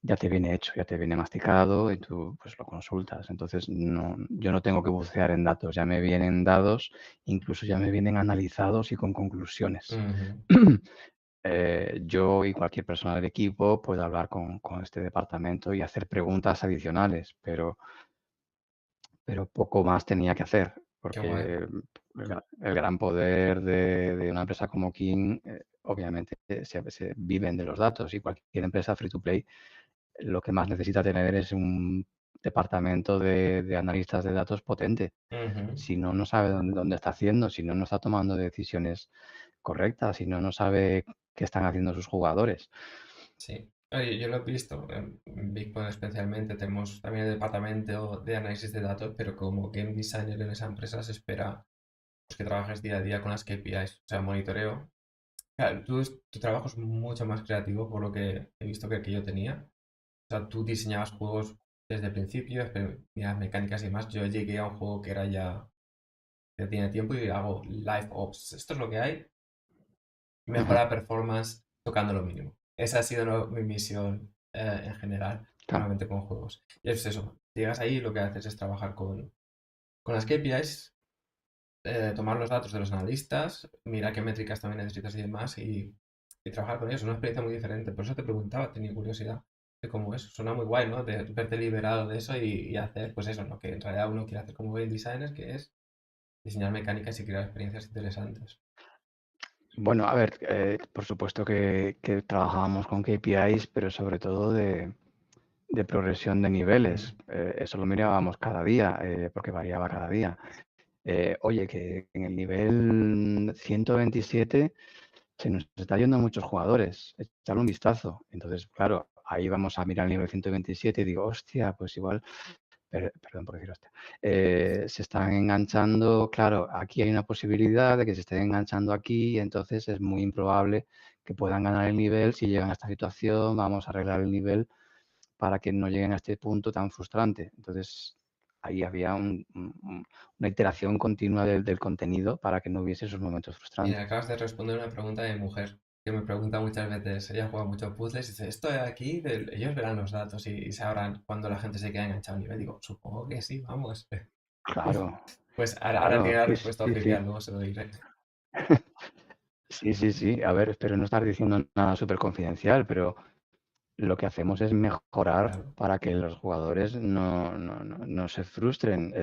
Speaker 2: Ya te viene hecho, ya te viene masticado y tú pues lo consultas. Entonces no, yo no tengo que bucear en datos, ya me vienen dados, incluso ya me vienen analizados y con conclusiones.
Speaker 1: Ujú.
Speaker 2: Yo y cualquier persona del equipo puede hablar con este departamento y hacer preguntas adicionales, pero poco más tenía que hacer,
Speaker 1: Qué guay.
Speaker 2: porque el gran poder de una empresa como King, obviamente, se viven de los datos y cualquier empresa free to play lo que más necesita tener es un departamento de analistas de datos potente.
Speaker 1: Ujú.
Speaker 2: Si no, no sabe dónde está haciendo, si no, no está tomando decisiones correctas, si no, no sabe qué están haciendo sus jugadores.
Speaker 1: Sí. Oye, yo lo he visto, en Bitcoin especialmente, tenemos también el departamento de análisis de datos, pero como game designer en esa empresa se espera pues, que trabajes día a día con las KPIs, o sea, monitoreo. Claro, tu trabajo es mucho más creativo por lo que he visto que el que yo tenía. O sea, tú diseñabas juegos desde el principio, tenías mecánicas y demás. Yo llegué a un juego que era ya tiene tiempo y hago live ops. Esto es lo que hay,
Speaker 2: Ujú,
Speaker 1: mejora la performance tocando lo mínimo. Esa ha sido mi misión en general,
Speaker 2: claro.
Speaker 1: normalmente con juegos. Y es eso, llegas ahí y lo que haces es trabajar con las KPIs, tomar los datos de los analistas, mirar qué métricas también necesitas y demás, y trabajar con ellos. Es una experiencia muy diferente. Por eso te preguntaba, tenía curiosidad de cómo es. Suena muy guay, ¿no? De verte liberado de eso y hacer, pues eso, lo que en realidad uno quiere hacer como game designer, que es diseñar mecánicas y crear experiencias interesantes.
Speaker 2: Bueno, a ver, por supuesto que trabajábamos con KPIs, pero sobre todo de progresión de
Speaker 1: Mm,
Speaker 2: niveles. Eso lo mirábamos cada día, porque variaba cada día. Oye, que en el nivel 127 se nos está yendo muchos jugadores. Echarle un vistazo. Entonces, claro, ahí vamos a mirar el nivel 127 y digo, hostia, pues igual, perdón por decir hostia, se están enganchando, claro, aquí hay una posibilidad de que se estén enganchando aquí, entonces es muy improbable que puedan ganar el nivel si llegan a esta situación, vamos a arreglar el nivel para que no lleguen a este punto tan frustrante. Entonces, ahí había una iteración continua del contenido para que no hubiese esos momentos
Speaker 1: Mira,
Speaker 2: frustrantes.
Speaker 1: acabas de responder una pregunta de mi mujer, que me pregunta muchas veces, ella juega mucho puzzles y dice, esto de aquí, ellos verán los datos y sabrán cuando la gente se queda enganchada a un nivel. Digo, supongo que sí, vamos.
Speaker 2: Claro,
Speaker 1: Pues ahora tiene
Speaker 2: claro,
Speaker 1: la
Speaker 2: sí,
Speaker 1: respuesta
Speaker 2: sí,
Speaker 1: oficial,
Speaker 2: sí.
Speaker 1: luego se lo diré.
Speaker 2: Sí, sí, sí. A ver, espero no estar diciendo nada súper confidencial, pero lo que hacemos es mejorar
Speaker 1: Claro.
Speaker 2: para que los jugadores no se frustren.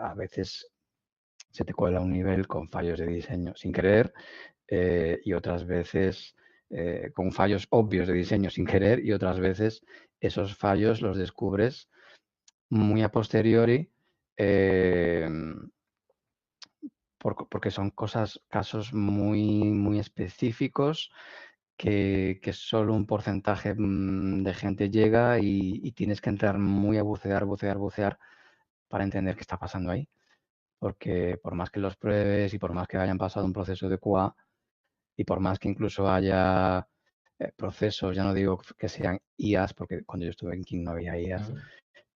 Speaker 2: A veces se te cuela un nivel con fallos de diseño sin querer y otras veces con fallos obvios de diseño sin querer y otras veces esos fallos los descubres muy a posteriori eh, porque son casos muy específicos que solo un porcentaje de gente llega y tienes que entrar muy a bucear, bucear, bucear para entender qué está pasando ahí. Porque por más que los pruebes y por más que hayan pasado un proceso de QA y por más que incluso haya procesos, ya no digo que sean IAs, porque cuando yo estuve en King no había IAs,
Speaker 1: Ujú.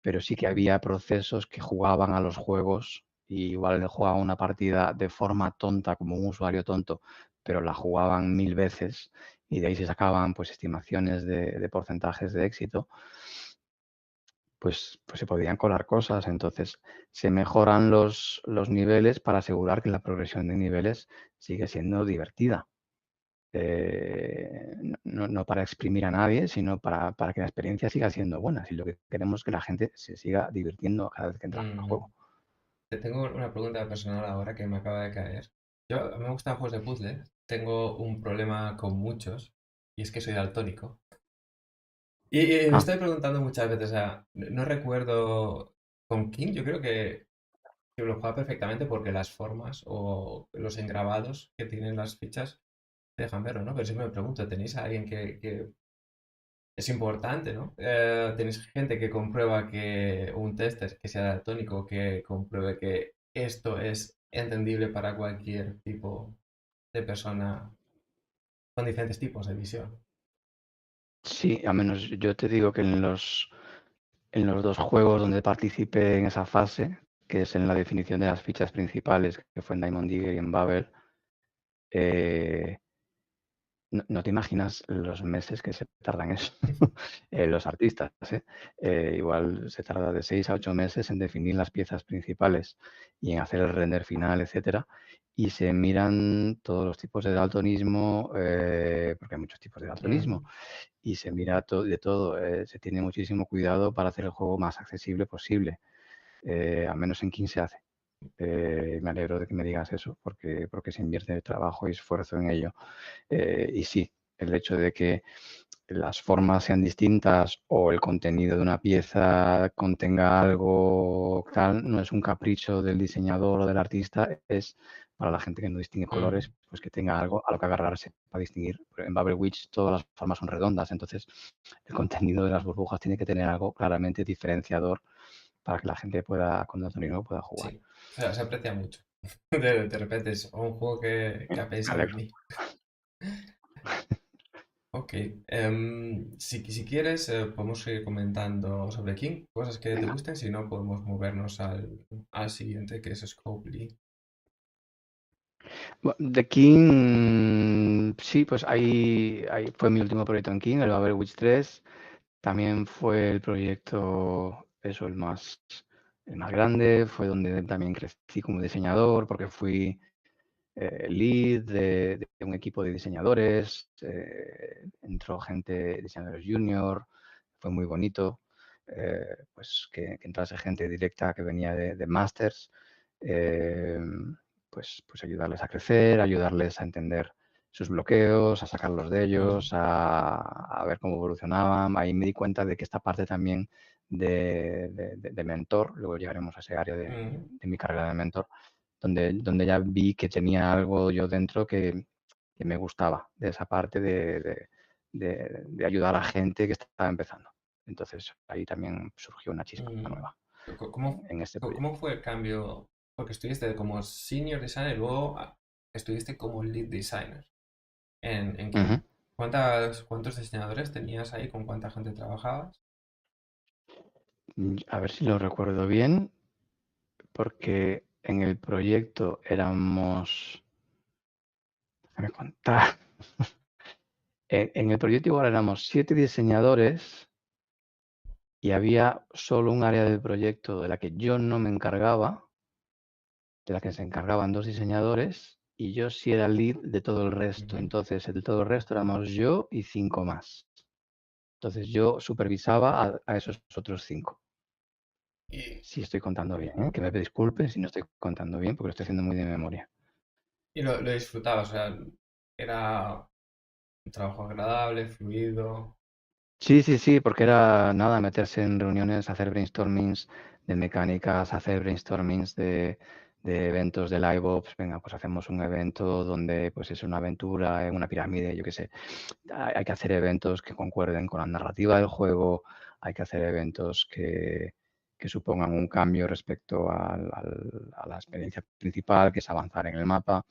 Speaker 2: pero sí que había procesos que jugaban a los juegos y igual jugaban una partida de forma tonta, como un usuario tonto, pero la jugaban 1000 veces y de ahí se sacaban pues estimaciones de porcentajes de éxito, pues se podían colar cosas. Entonces se mejoran los niveles para asegurar que la progresión de niveles sigue siendo divertida. No para exprimir a nadie, sino para que la experiencia siga siendo buena. Si lo que queremos es que la gente se siga divirtiendo cada vez que entra al
Speaker 1: Ujú.
Speaker 2: juego.
Speaker 1: Te tengo una pregunta personal ahora que me acaba de caer. Yo, a mí me gustan juegos de puzzle, tengo un problema con muchos, y es que soy daltónico. Y me
Speaker 2: Ah,
Speaker 1: estoy preguntando muchas veces, o sea, no recuerdo con King, yo creo que lo juega perfectamente porque las formas o los engrabados que tienen las fichas te dejan verlo, ¿no? Pero siempre me pregunto, ¿tenéis a alguien que es importante, ¿no? Tenéis gente que comprueba que un tester que sea daltónico, que compruebe que esto es entendible para cualquier tipo de persona con diferentes tipos de visión.
Speaker 2: sí, a menos yo te digo que en los dos juegos donde participé en esa fase, que es en la definición de las fichas principales, que fue en Diamond Digger y en Babel, eh, no te imaginas los meses que se tardan eso, los artistas, ¿eh? Igual se tarda de 6 a 8 meses en definir las piezas principales y en hacer el render final, etcétera. Y se miran todos los tipos de daltonismo, porque hay muchos tipos de
Speaker 1: Ujú.
Speaker 2: daltonismo, y se mira de todo. Se tiene muchísimo cuidado para hacer el juego más accesible posible. Al menos en King se hace. Me alegro de que me digas eso, porque se invierte trabajo y esfuerzo en ello. Y sí, el hecho de que las formas sean distintas o el contenido de una pieza contenga algo tal, no es un capricho del diseñador o del artista, es para la gente que no distingue
Speaker 1: Mm,
Speaker 2: colores, pues que tenga algo a lo que agarrarse para distinguir. Pero en Bubble Witch todas las formas son redondas, entonces el contenido de las burbujas tiene que tener algo claramente diferenciador para que la gente pueda, con daltonismo, pueda jugar.
Speaker 1: sí, se aprecia mucho. De repente es un juego que ha
Speaker 2: Me
Speaker 1: pensado en
Speaker 2: alegro.
Speaker 1: mí. Ok, si quieres podemos seguir comentando sobre King, cosas que te
Speaker 2: Venga.
Speaker 1: gusten, si no podemos movernos al siguiente que es Scopely.
Speaker 2: The King, sí, pues ahí fue mi último proyecto en King, el Babel Witch 3. También fue el proyecto, eso, el más grande, fue donde también crecí como diseñador, porque fui lead de un equipo de diseñadores, entró gente, diseñadores junior, fue muy bonito, pues que entrase gente directa que venía de masters, eh, pues ayudarles a crecer, ayudarles a entender sus bloqueos, a sacarlos de ellos,
Speaker 1: Mm,
Speaker 2: a ver cómo evolucionaban. Ahí me di cuenta de que esta parte también de mentor, luego llegaremos a ese área
Speaker 1: mm,
Speaker 2: de mi carrera de mentor, donde ya vi que tenía algo yo dentro que me gustaba, de esa parte de ayudar a gente que estaba empezando. Entonces ahí también surgió una chispa
Speaker 1: mm.
Speaker 2: nueva
Speaker 1: ¿Cómo,
Speaker 2: en este
Speaker 1: cómo
Speaker 2: proyecto.
Speaker 1: fue el cambio? Porque estuviste como senior designer y luego estuviste como lead designer en King.
Speaker 2: Ujú.
Speaker 1: ¿Cuántos diseñadores tenías ahí? ¿Con cuánta gente trabajabas?
Speaker 2: A ver si lo recuerdo bien, porque en el proyecto éramos, déjame contar, en el proyecto igual éramos 7 diseñadores y había solo un área del proyecto de la que yo no me encargaba, de la que se encargaban 2 diseñadores y yo sí era lead de todo el resto.
Speaker 1: Ujú.
Speaker 2: Entonces, de todo el resto éramos yo y 5 más. Entonces, yo supervisaba a esos otros 5.
Speaker 1: Y,
Speaker 2: Si estoy contando bien, ¿eh? Que me disculpen si no estoy contando bien, porque lo estoy haciendo muy de memoria.
Speaker 1: y lo disfrutabas, o sea, era un trabajo agradable, fluido.
Speaker 2: Sí, sí, sí, porque era nada, meterse en reuniones, hacer brainstormings de mecánicas, hacer brainstormings de eventos de live ops. Venga, pues hacemos un evento donde pues es una aventura en una pirámide, yo qué sé. Hay que hacer eventos que concuerden con la narrativa del juego, hay que hacer eventos que supongan un cambio respecto a la experiencia principal, que es avanzar en el mapa.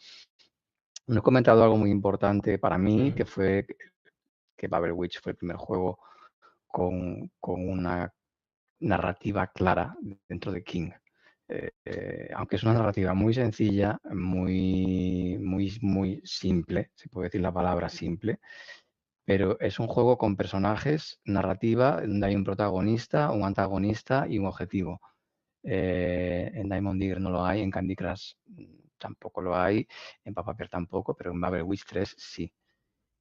Speaker 2: No he comentado algo muy importante para mí, que
Speaker 1: Mm,
Speaker 2: fue que Babel Witch fue el primer juego con una narrativa clara dentro de King. Aunque es una narrativa muy sencilla, muy simple, se puede decir la palabra simple, pero es un juego con personajes, narrativa, donde hay un protagonista, un antagonista y un objetivo. En Diamond Digger no lo hay, en Candy Crush tampoco lo hay, en Papaper tampoco, pero en Babel Witch 3 sí.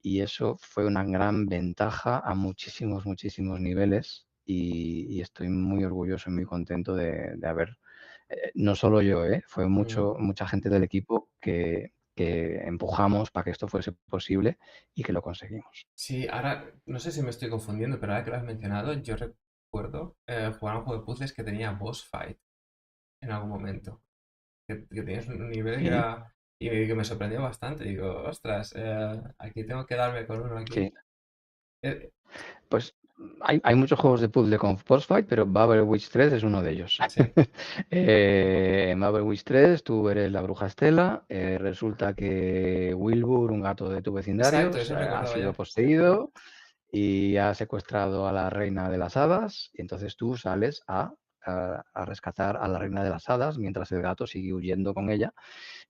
Speaker 2: Y eso fue una gran ventaja a muchísimos, muchísimos niveles y estoy muy orgulloso y muy contento de haber, no solo yo, fue
Speaker 1: mm.
Speaker 2: mucha gente del equipo que empujamos para que esto fuese posible y que lo conseguimos.
Speaker 1: Sí, ahora no sé si me estoy confundiendo, pero ahora que lo has mencionado, yo recuerdo jugar a un juego de puzzles que tenía boss fight en algún momento. Que tenías un nivel que
Speaker 2: Sí,
Speaker 1: era. Y que me sorprendió bastante. Digo, ostras, aquí tengo que darme con uno aquí.
Speaker 2: sí.
Speaker 1: Eh,
Speaker 2: Pues hay muchos juegos de puzzle con boss fight, pero Babel Witch 3 es uno de ellos.
Speaker 1: sí,
Speaker 2: En Babel Witch 3 tú eres la bruja Estela, resulta que Wilbur, un gato de tu vecindario,
Speaker 1: exacto, eso
Speaker 2: ha
Speaker 1: recordaba
Speaker 2: sido
Speaker 1: ya.
Speaker 2: poseído y ha secuestrado a la reina de las hadas, y entonces tú sales a rescatar a la reina de las hadas mientras el gato sigue huyendo con ella,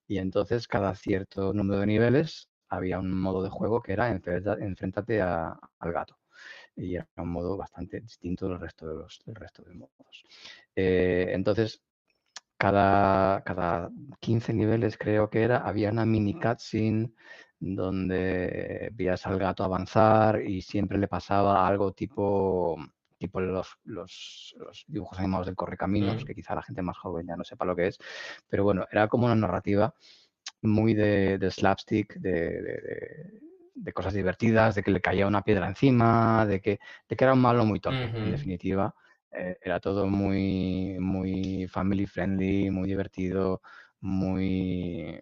Speaker 2: y entonces cada cierto número de niveles había un modo de juego que era enfréntate al gato y era un modo bastante distinto del resto de modos. Entonces, cada 15 niveles creo que era, había una mini cutscene donde veías al gato avanzar y siempre le pasaba algo tipo los dibujos animados del Correcaminos,
Speaker 1: Mm,
Speaker 2: que quizá la gente más joven ya no sepa lo que es, pero bueno, era como una narrativa muy de slapstick, de cosas divertidas, de que le caía una piedra encima, de que era un malo muy torpe, en
Speaker 1: ujú.
Speaker 2: definitiva. Era todo muy, muy family friendly, muy divertido, muy...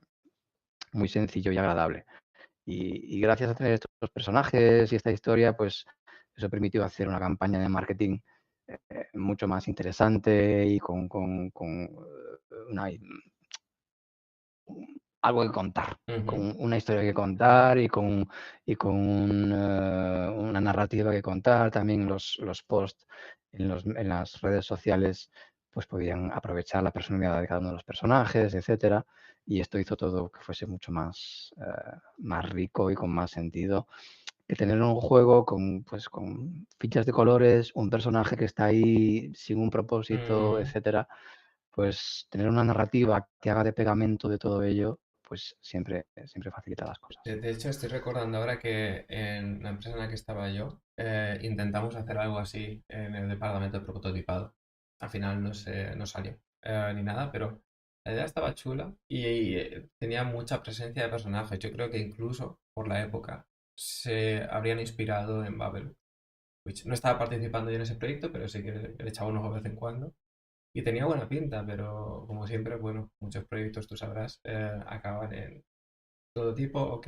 Speaker 2: muy sencillo y agradable. Y gracias a tener estos personajes y esta historia, pues eso permitió hacer una campaña de marketing mucho más interesante y con una, algo que contar,
Speaker 1: Ujú.
Speaker 2: con una historia que contar y con una narrativa que contar. También los posts en las redes sociales pues podían aprovechar la personalidad de cada uno de los personajes, etcétera. Y esto hizo todo que fuese mucho más rico y con más sentido que tener un juego con fichas de colores, un personaje que está ahí sin un propósito,
Speaker 1: Mm.
Speaker 2: etcétera. Pues tener una narrativa que haga de pegamento de todo ello, pues siempre facilita las cosas.
Speaker 1: De hecho, estoy recordando ahora que en la empresa en la que estaba yo, intentamos hacer algo así en el departamento de prototipado. Al final no salió ni nada, pero la idea estaba chula y tenía mucha presencia de personajes. Yo creo que incluso por la época se habrían inspirado en Babel, Witch. No estaba participando yo en ese proyecto, pero sí que le echaba un ojo de vez en cuando. Y tenía buena pinta, pero como siempre, bueno, muchos proyectos, tú sabrás, acaban en todo tipo, ok,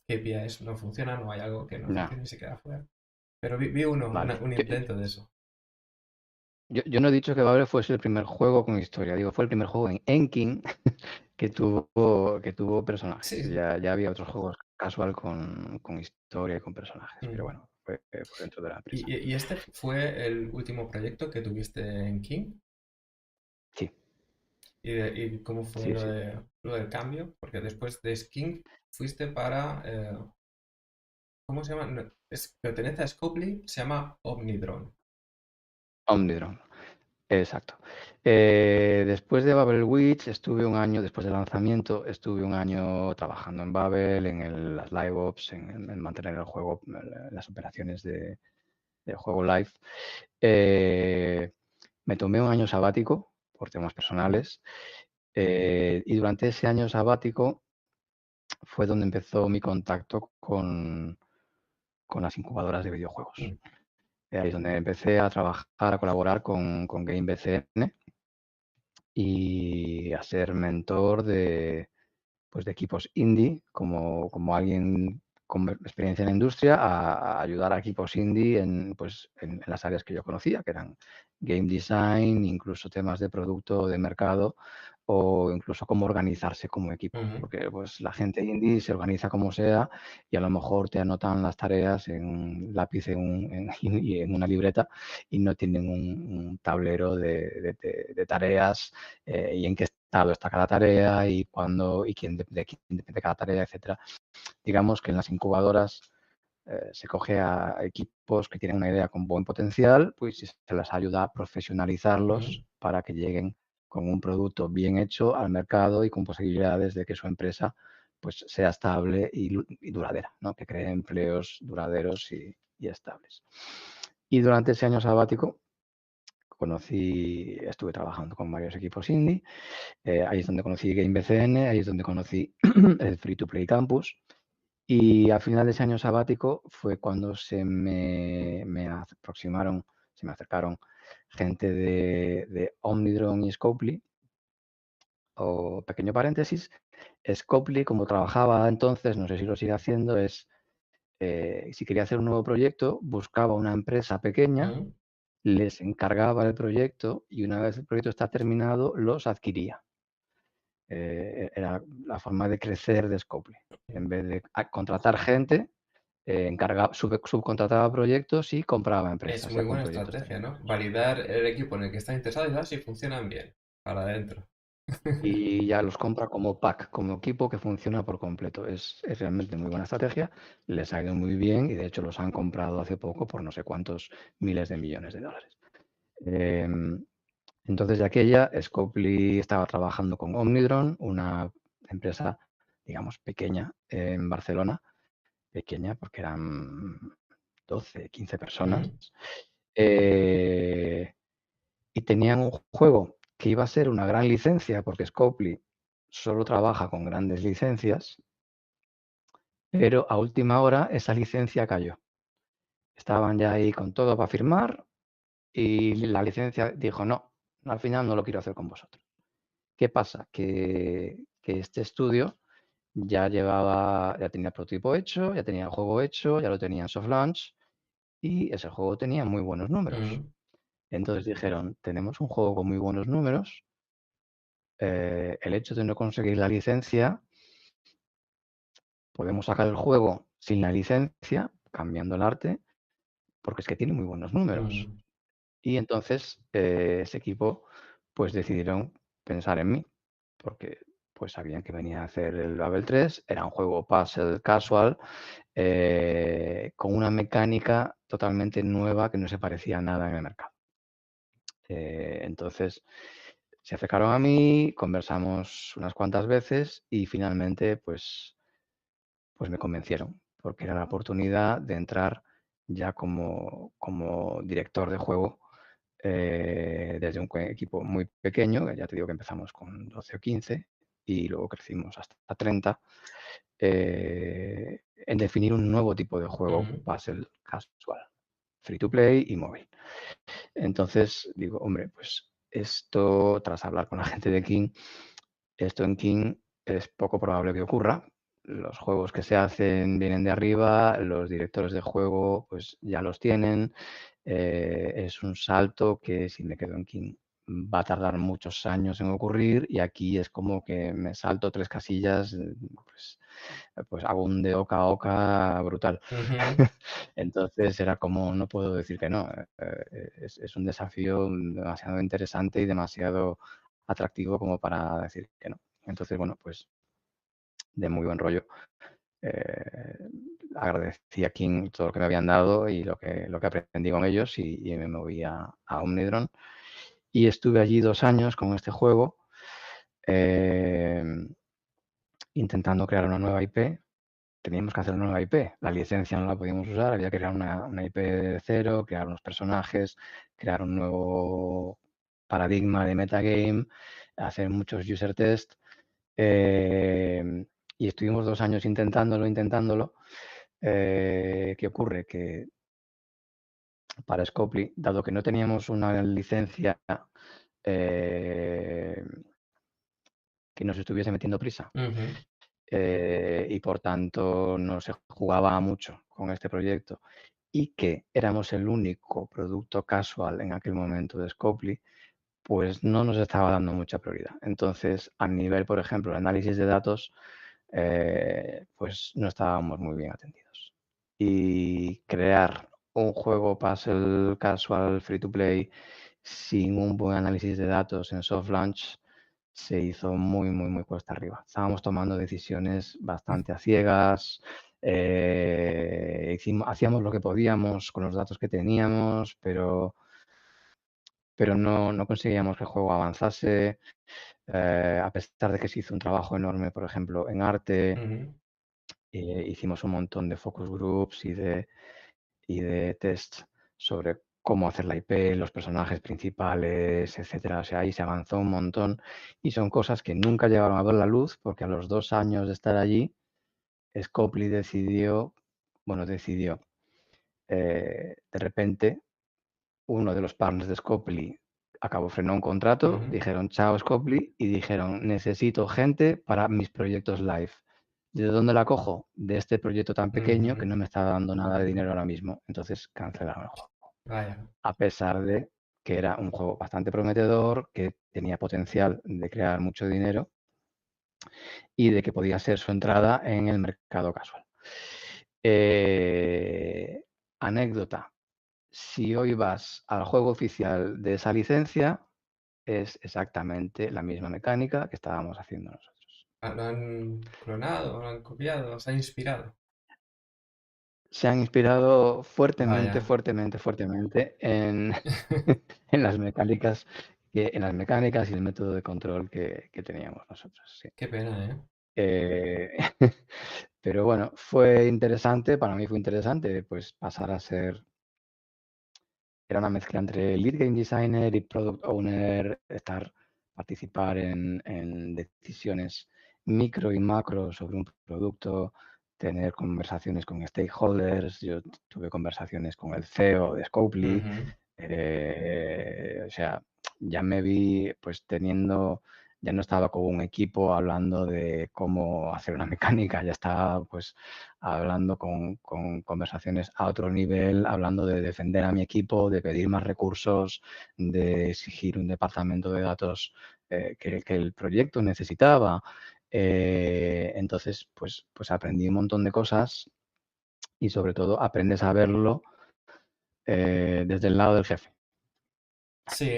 Speaker 1: KPIs no funcionan o hay algo que no
Speaker 2: No,
Speaker 1: funciona y se queda fuera. Pero vi uno,
Speaker 2: vale.
Speaker 1: un intento de eso.
Speaker 2: Yo no he dicho que Babel fuese el primer juego con historia, digo, fue el primer juego en Enkin que tuvo personajes.
Speaker 1: Sí, sí.
Speaker 2: Ya había otros juegos casual con historia y con personajes, pero
Speaker 1: Mm.
Speaker 2: bueno, fue dentro de la empresa.
Speaker 1: Y este fue el último proyecto que tuviste en King?
Speaker 2: Sí,
Speaker 1: Y cómo fue
Speaker 2: sí, sí.
Speaker 1: lo del cambio? Porque después de King fuiste para... ¿cómo se llama? No, pertenece a Scopely, se llama Omnidrone.
Speaker 2: Omnidrome, exacto. Después de Babel Witch estuve un año, después del lanzamiento, estuve un año trabajando en Babel, las live ops, en mantener el juego, las operaciones de juego live. Eh, Me tomé un año sabático por temas personales y durante ese año sabático fue donde empezó mi contacto con las incubadoras de videojuegos.
Speaker 1: Mm,
Speaker 2: Ahí es donde empecé a trabajar, a colaborar con GameBCN y a ser mentor de equipos indie, como alguien con experiencia en la industria, a ayudar a equipos indie en las áreas que yo conocía, que eran game design, incluso temas de producto, de mercado, o incluso cómo organizarse como equipo.
Speaker 1: ujú,
Speaker 2: Porque pues, la gente indie se organiza como sea y a lo mejor te anotan las tareas en un lápiz y en una libreta y no tienen un tablero de tareas y en qué estado está cada tarea y cuándo y quién depende cada tarea, etcétera. Digamos que en las incubadoras se coge a equipos que tienen una idea con buen potencial, pues y se les ayuda a
Speaker 1: ujú,
Speaker 2: profesionalizarlos para que lleguen con un producto bien hecho al mercado y con posibilidades de que su empresa pues sea estable y duradera, ¿no? Que cree empleos duraderos y estables. Y durante ese año sabático estuve trabajando con varios equipos indie. Ahí es donde conocí GameBCN, ahí es donde conocí el Free to Play Campus. Y al final de ese año sabático fue cuando me aproximaron, se me acercaron gente de Omnidrone y Scopely. O pequeño paréntesis, Scopely, como trabajaba entonces, no sé si lo sigue haciendo, si quería hacer un nuevo proyecto, buscaba una empresa pequeña,
Speaker 1: ujú,
Speaker 2: les encargaba el proyecto y una vez el proyecto está terminado, los adquiría. Era la forma de crecer de Scopely. En vez de contratar gente, subcontrataba proyectos y compraba
Speaker 1: es
Speaker 2: empresas
Speaker 1: muy
Speaker 2: ya con
Speaker 1: buena
Speaker 2: proyectos
Speaker 1: estrategia, ¿no?
Speaker 2: terminados.
Speaker 1: Validar el equipo en el que está interesado y ver si funcionan bien. Para adentro.
Speaker 2: Y ya los compra como pack, como equipo que funciona por completo. Es realmente muy buena estrategia, les ha ido muy bien y de hecho los han comprado hace poco por no sé cuántos miles de millones de dólares. Em, entonces, de aquella, Scopely estaba trabajando con Omnidrone, una empresa, digamos, pequeña en Barcelona, pequeña porque eran 12, 15 personas,
Speaker 1: Ujú,
Speaker 2: eh, y tenían un juego que iba a ser una gran licencia, porque Scopely solo trabaja con grandes licencias, pero a última hora esa licencia cayó. Estaban ya ahí con todo para firmar y la licencia dijo, no, al final no lo quiero hacer con vosotros. ¿Qué pasa? Que este estudio ya tenía el prototipo hecho, ya tenía el juego hecho, ya lo tenía en soft launch y ese juego tenía muy buenos números.
Speaker 1: Ujú,
Speaker 2: Entonces dijeron, tenemos un juego con muy buenos números, el hecho de no conseguir la licencia, podemos sacar el juego sin la licencia, cambiando el arte, porque es que tiene muy buenos números.
Speaker 1: mm,
Speaker 2: Y entonces, ese equipo, pues decidieron pensar en mí, porque, pues sabían que venía a hacer el Babel 3, era un juego puzzle casual, con una mecánica totalmente nueva que no se parecía a nada en el mercado. Entonces, se acercaron a mí, conversamos unas cuantas veces y finalmente, pues me convencieron, porque era la oportunidad de entrar ya como director de juego desde un equipo muy pequeño, que ya te digo que empezamos con 12 o 15 y luego crecimos hasta 30, en definir un nuevo tipo de juego
Speaker 1: ujú,
Speaker 2: puzzle casual, free to play y móvil. Entonces digo, hombre, pues esto, tras hablar con la gente de King, esto en King es poco probable que ocurra. Los juegos que se hacen vienen de arriba, los directores de juego pues ya los tienen. Es un salto que si me quedo en King va a tardar muchos años en ocurrir y aquí es como que me salto 3 casillas, pues hago un de oca a oca brutal.
Speaker 1: ujú,
Speaker 2: Entonces era como, no puedo decir que no. Es un desafío demasiado interesante y demasiado atractivo como para decir que no. Entonces, bueno, pues de muy buen rollo. eh, Agradecí a King todo lo que me habían dado y lo que aprendí con ellos y me moví a Omnidron. Y estuve allí 2 años con este juego, eh, intentando crear una nueva IP. Teníamos que hacer una nueva IP. La licencia no la podíamos usar, había que crear una IP de cero, crear unos personajes, crear un nuevo paradigma de metagame, hacer muchos user test. Y estuvimos 2 años intentándolo. ¿Qué ocurre? Que para Scopely, dado que no teníamos una licencia eh, que nos estuviese metiendo prisa,
Speaker 1: ujú,
Speaker 2: y por tanto no se jugaba mucho con este proyecto y que éramos el único producto casual en aquel momento de Scopely, pues no nos estaba dando mucha prioridad. Entonces, a nivel, por ejemplo, de análisis de datos, pues no estábamos muy bien atendidos. Y crear un juego puzzle casual free to play sin un buen análisis de datos en soft launch se hizo muy, muy, muy cuesta arriba. Estábamos tomando decisiones bastante a ciegas, hacíamos lo que podíamos con los datos que teníamos, pero no conseguíamos que el juego avanzase, a pesar de que se hizo un trabajo enorme, por ejemplo, en arte.
Speaker 1: ujú.
Speaker 2: Hicimos un montón de focus groups y de tests sobre cómo hacer la IP, los personajes principales, etcétera. O sea, ahí se avanzó un montón y son cosas que nunca llegaron a ver la luz porque a los 2 años de estar allí, Scopely decidió, de repente, uno de los partners de Scopely frenó un contrato,
Speaker 1: Ujú,
Speaker 2: dijeron chao Scopely y dijeron necesito gente para mis proyectos live. ¿De dónde la cojo? De este proyecto tan pequeño que
Speaker 1: ujú.
Speaker 2: no me está dando nada de dinero ahora mismo. Entonces cancelaron el juego.
Speaker 1: Vaya.
Speaker 2: A pesar de que era un juego bastante prometedor, que tenía potencial de crear mucho dinero y de que podía ser su entrada en el mercado casual. Eh, Anécdota. Si hoy vas al juego oficial de esa licencia, es exactamente la misma mecánica que estábamos haciendo nosotros.
Speaker 1: Ah, ¿lo han clonado, lo han copiado, se han inspirado?
Speaker 2: Se han inspirado fuertemente,
Speaker 1: Vaya.
Speaker 2: fuertemente, fuertemente en, en las mecánicas y el método de control que teníamos nosotros. Sí.
Speaker 1: Qué pena, ¿eh?
Speaker 2: Eh, pero bueno, fue interesante, para mí fue interesante, pues pasar a ser, era una mezcla entre lead game designer y product owner, participar en decisiones micro y macro sobre un producto, tener conversaciones con stakeholders. Yo tuve conversaciones con el CEO de Scopely,
Speaker 1: Ujú,
Speaker 2: o sea, ya me vi pues teniendo ya no estaba con un equipo hablando de cómo hacer una mecánica, ya estaba pues hablando con conversaciones a otro nivel, hablando de defender a mi equipo, de pedir más recursos, de exigir un departamento de datos que el proyecto necesitaba. Entonces, pues aprendí un montón de cosas y sobre todo aprendes a verlo desde el lado del jefe.
Speaker 1: Sí,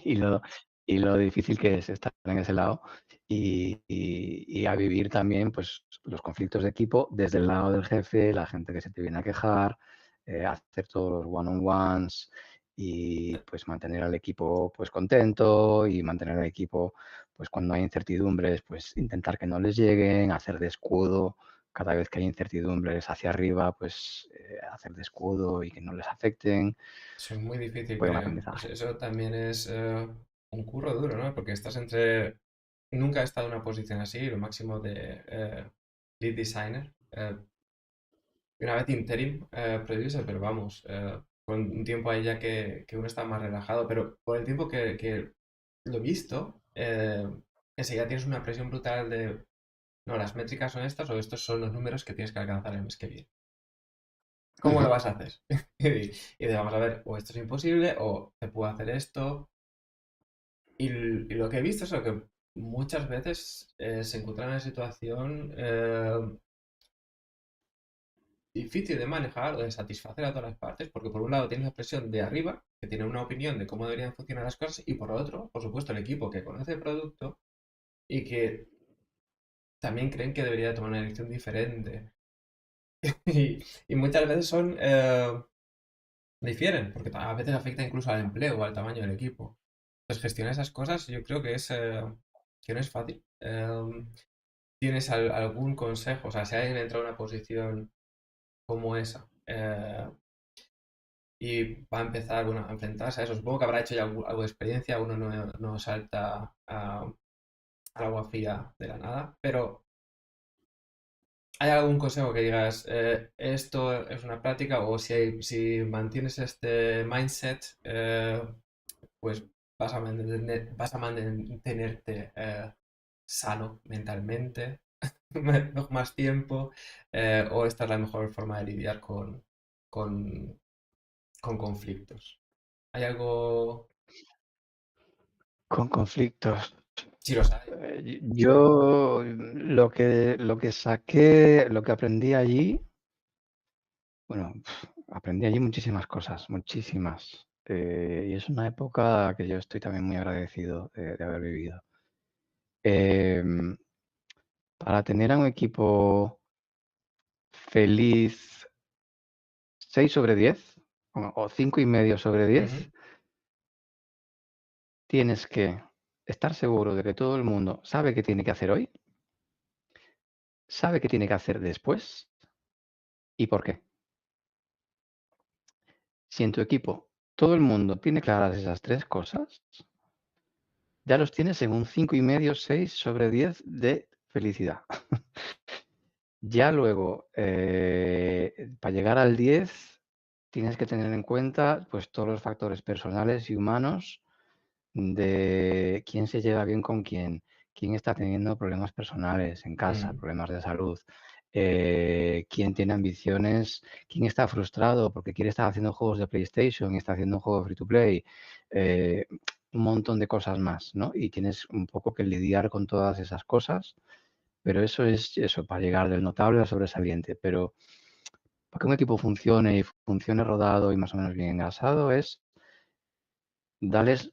Speaker 2: y lo, y lo difícil que es estar en ese lado y a vivir también pues, los conflictos de equipo desde el lado del jefe, la gente que se te viene a quejar, hacer todos los one-on-ones y pues mantener al equipo pues contento y mantener al equipo pues cuando hay incertidumbres pues intentar que no les lleguen, hacer de escudo cada vez que hay incertidumbres hacia arriba pues hacer de escudo y que no les afecten,
Speaker 1: eso es muy difícil,
Speaker 2: fue un
Speaker 1: creo.
Speaker 2: aprendizaje.
Speaker 1: Eso también es un curro duro, ¿no? Porque estás entre... Nunca he estado en una posición así, lo máximo de lead designer. Una vez interim producer, pero vamos, con un tiempo ahí ya que uno está más relajado, pero por el tiempo que lo he visto, enseguida tienes una presión brutal de, no, las métricas son estas o estos son los números que tienes que alcanzar el mes que viene. ¿Cómo lo
Speaker 2: Ujú.
Speaker 1: vas a hacer? Y vamos a ver, o esto es imposible, o te puedo hacer esto. Y lo que he visto es lo que muchas veces se encuentran en una situación difícil de manejar o de satisfacer a todas las partes, porque por un lado tienes la presión de arriba, que tiene una opinión de cómo deberían funcionar las cosas, y por otro, por supuesto, el equipo que conoce el producto y que también creen que debería tomar una elección diferente. Y muchas veces difieren, porque a veces afecta incluso al empleo o al tamaño del equipo. Entonces, gestionar esas cosas yo creo que no es fácil. ¿Tienes algún consejo? O sea, si alguien entra en una posición como esa, y va a empezar, bueno, a enfrentarse a eso. Supongo que habrá hecho ya algo de experiencia, uno no salta al agua fría de la nada, pero ¿hay algún consejo que digas, esto es una práctica o si mantienes este mindset, pues vas a mantenerte sano mentalmente más tiempo, o esta es la mejor forma de lidiar con, con conflictos? ¿Hay algo,
Speaker 2: Con conflictos.
Speaker 1: si los hay?
Speaker 2: Yo lo que saqué, lo que aprendí allí, bueno, aprendí allí muchísimas cosas, muchísimas. Y es una época que yo estoy también muy agradecido de haber vivido. Em, para tener a un equipo feliz 6 sobre 10 o 5,5 sobre 10,
Speaker 1: Ujú,
Speaker 2: tienes que estar seguro de que todo el mundo sabe qué tiene que hacer hoy, sabe qué tiene que hacer después y por qué. Si en tu equipo todo el mundo tiene claras esas 3 cosas, ya los tienes en un 5,5, 6 sobre 10 de felicidad. Ya luego, para llegar al 10, tienes que tener en cuenta, pues, todos los factores personales y humanos de quién se lleva bien con quién está teniendo problemas personales en casa,
Speaker 1: mm,
Speaker 2: problemas de salud, quién tiene ambiciones, quién está frustrado porque quiere estar haciendo juegos de PlayStation y está haciendo un juego free to play, eh, un montón de cosas más, ¿no? Y tienes un poco que lidiar con todas esas cosas, pero eso es eso, para llegar del notable al sobresaliente. Pero para que un equipo funcione y funcione rodado y más o menos bien engrasado es darles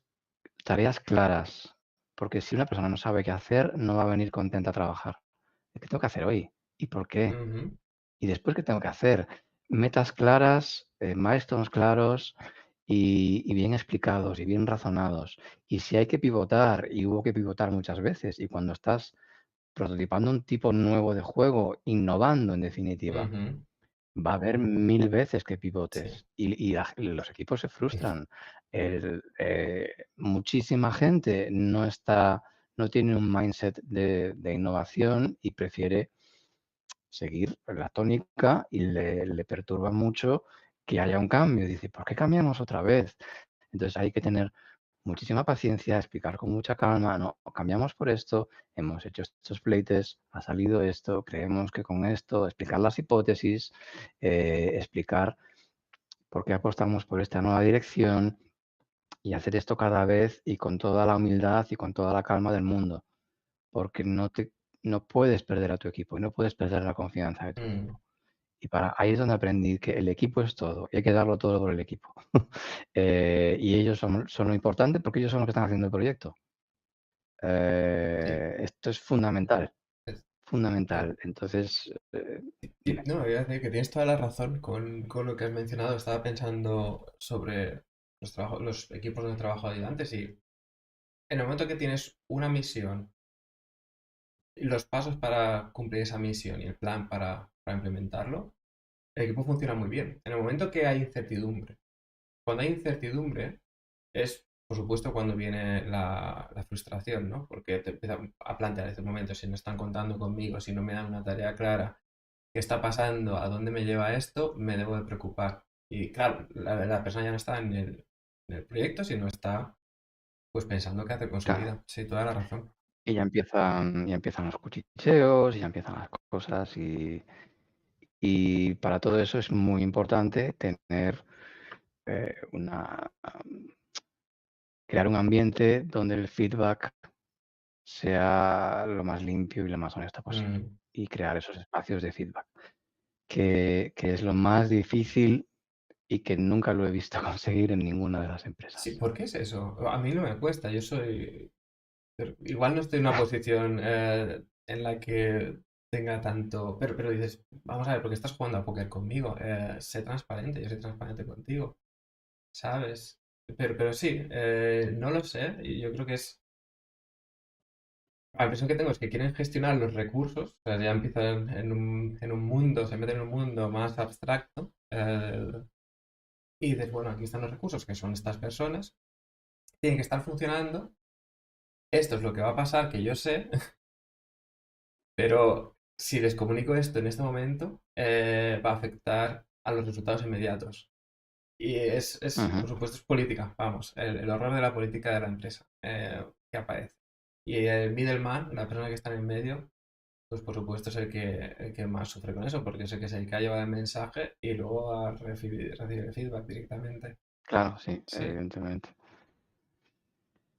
Speaker 2: tareas claras, porque si una persona no sabe qué hacer, no va a venir contenta a trabajar. ¿Qué tengo que hacer hoy? ¿Y por qué?
Speaker 1: ujú,
Speaker 2: ¿Y después qué tengo que hacer? Metas claras, milestones claros y bien explicados y bien razonados. Y si hay que pivotar, y hubo que pivotar muchas veces, y cuando estás prototipando un tipo nuevo de juego, innovando en definitiva,
Speaker 1: ujú,
Speaker 2: va a haber 1000 veces que
Speaker 1: sí.
Speaker 2: pivotes y los equipos se frustran. Muchísima gente no tiene un mindset de innovación y prefiere seguir la tónica y le perturba mucho que haya un cambio. Dice, ¿por qué cambiamos otra vez? Entonces hay que tener muchísima paciencia, explicar con mucha calma, no, cambiamos por esto, hemos hecho estos playtests, ha salido esto, creemos que con esto, explicar las hipótesis, explicar por qué apostamos por esta nueva dirección y hacer esto cada vez y con toda la humildad y con toda la calma del mundo, porque no puedes perder a tu equipo y no puedes perder la confianza de tu
Speaker 1: Mm,
Speaker 2: equipo. Y ahí es donde aprendí que el equipo es todo y hay que darlo todo por el equipo. Y ellos son lo importante porque ellos son los que están haciendo el proyecto.
Speaker 1: sí,
Speaker 2: Esto es fundamental,
Speaker 1: es- sí.
Speaker 2: fundamental. Entonces, dime.
Speaker 1: No, voy a decir que tienes toda la razón con lo que has mencionado. Estaba pensando sobre los equipos donde he trabajado yo antes y en el momento que tienes una misión y los pasos para cumplir esa misión y el plan para implementarlo, el equipo funciona muy bien. En el momento que hay incertidumbre, cuando hay incertidumbre es, por supuesto, cuando viene la frustración, ¿no? Porque te empieza a plantear en ese momento, si no están contando conmigo, si no me dan una tarea clara, qué está pasando, a dónde me lleva esto, me debo de preocupar. Y claro, la persona ya no está en el proyecto, sino está pues pensando qué hacer con su
Speaker 2: Claro.
Speaker 1: vida. Sí, toda la razón.
Speaker 2: Y ya empiezan los cuchicheos, y ya empiezan las cosas y para todo eso es muy importante tener crear un ambiente donde el feedback sea lo más limpio y lo más honesto posible
Speaker 1: Mm,
Speaker 2: y crear esos espacios de feedback, que es lo más difícil y que nunca lo he visto conseguir en ninguna de las
Speaker 1: sí,
Speaker 2: empresas.
Speaker 1: ¿por qué es eso? A mí no me cuesta, yo soy... igual no estoy en una posición en la que tenga tanto... pero dices, vamos a ver, porque estás jugando a póker conmigo, sé transparente, yo soy transparente contigo, ¿sabes? Pero sí, no lo sé, y yo creo que es... La impresión que tengo es que quieren gestionar los recursos, o sea, ya empiezan en un mundo, se meten en un mundo más abstracto, y dices, bueno, aquí están los recursos, que son estas personas, tienen que estar funcionando, esto es lo que va a pasar, que yo sé, pero si les comunico esto en este momento, va a afectar a los resultados inmediatos. Y
Speaker 2: Ujú.
Speaker 1: por supuesto, es política, vamos, el horror de la política de la empresa que aparece. Y el middleman, la persona que está en el medio, pues por supuesto es el que más sufre con eso, porque es el que es el que ha llevado el mensaje y luego a recibir el feedback directamente.
Speaker 2: Claro, sí,
Speaker 1: Sí.
Speaker 2: evidentemente.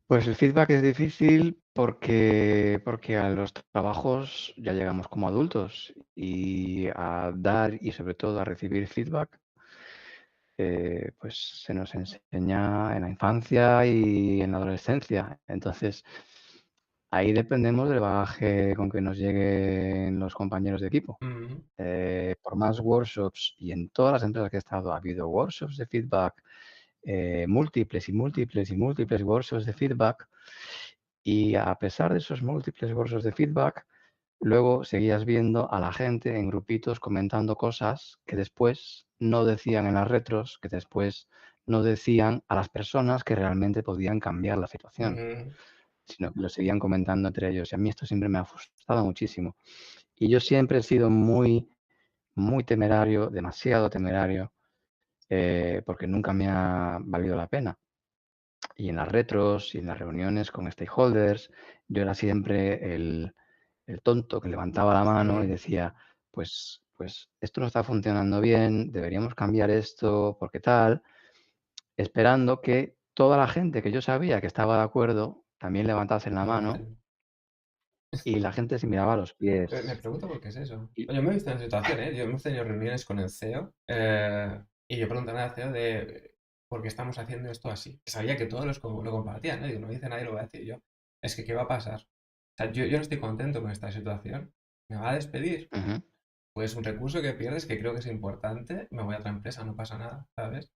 Speaker 2: Pues el feedback es difícil porque a los trabajos ya llegamos como adultos y a dar y sobre todo a recibir feedback, pues se nos enseña en la infancia y en la adolescencia. Entonces, ahí dependemos del bagaje con que nos lleguen los compañeros de equipo.
Speaker 1: Mm,
Speaker 2: Por más workshops, y en todas las empresas que he estado ha habido workshops de feedback, múltiples y múltiples y múltiples workshops de feedback, y a pesar de esos múltiples workshops de feedback, luego seguías viendo a la gente en grupitos comentando cosas que después no decían en las retros, que después no decían a las personas que realmente podían cambiar la situación,
Speaker 1: mm,
Speaker 2: sino que lo seguían comentando entre ellos. Y a mí esto siempre me ha frustrado muchísimo. Y yo siempre he sido muy, muy temerario, demasiado temerario, porque nunca me ha valido la pena. Y en las retros y en las reuniones con stakeholders, yo era siempre el tonto que levantaba la mano y
Speaker 1: mm,
Speaker 2: decía, pues esto no está funcionando bien, deberíamos cambiar esto, porque tal, esperando que toda la gente que yo sabía que estaba de acuerdo también levantasen la mano
Speaker 1: igual.
Speaker 2: y la gente se miraba a los
Speaker 1: Me
Speaker 2: pies.
Speaker 1: pregunto por qué es eso.
Speaker 2: Y,
Speaker 1: Yo me he visto en situación, ¿eh? Yo hemos tenido reuniones con el CEO y yo pregunté al CEO de por qué estamos haciendo esto así. Sabía que todos lo compartían, ¿no? Digo, no dice nadie, lo voy a decir yo. Es que, ¿qué va a pasar? O sea, yo no estoy contento con esta situación. ¿Me va a despedir?
Speaker 2: ujú,
Speaker 1: Pues un recurso que pierdes que creo que es importante, me voy a otra empresa, no pasa nada, ¿sabes?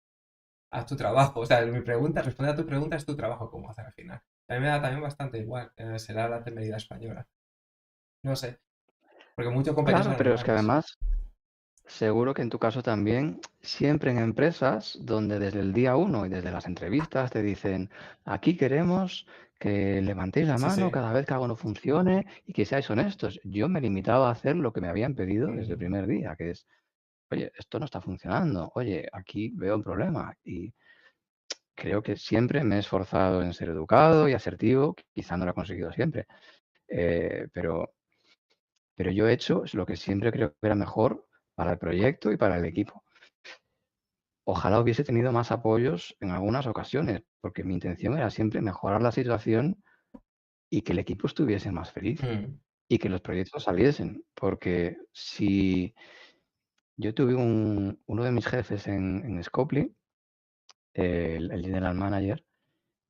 Speaker 1: Haz tu trabajo. O sea, mi pregunta, responder a tu pregunta es tu trabajo, ¿cómo hacer al final? A mí me da también bastante igual. Será la temeridad española. No sé, porque muchos compañeros
Speaker 2: claro,
Speaker 1: son
Speaker 2: pero es que
Speaker 1: iguales.
Speaker 2: además seguro que en tu caso también, siempre en empresas donde desde el día uno y desde las entrevistas te dicen, aquí queremos que levantéis la
Speaker 1: Sí,
Speaker 2: mano
Speaker 1: sí.
Speaker 2: cada vez que algo no funcione y que seáis honestos. Yo me limitaba a hacer lo que me habían pedido desde el
Speaker 1: Mm,
Speaker 2: primer día, que es, oye, esto no está funcionando, oye, aquí veo un problema. creo que siempre me he esforzado en ser educado y asertivo, quizá no lo he conseguido siempre, pero yo he hecho lo que siempre creo que era mejor para el proyecto y para el equipo. Ojalá hubiese tenido más apoyos en algunas ocasiones, porque mi intención era siempre mejorar la situación y que el equipo estuviese más feliz
Speaker 1: Mm,
Speaker 2: y que los proyectos saliesen, porque si yo tuve uno de mis jefes en Scopely, el general manager,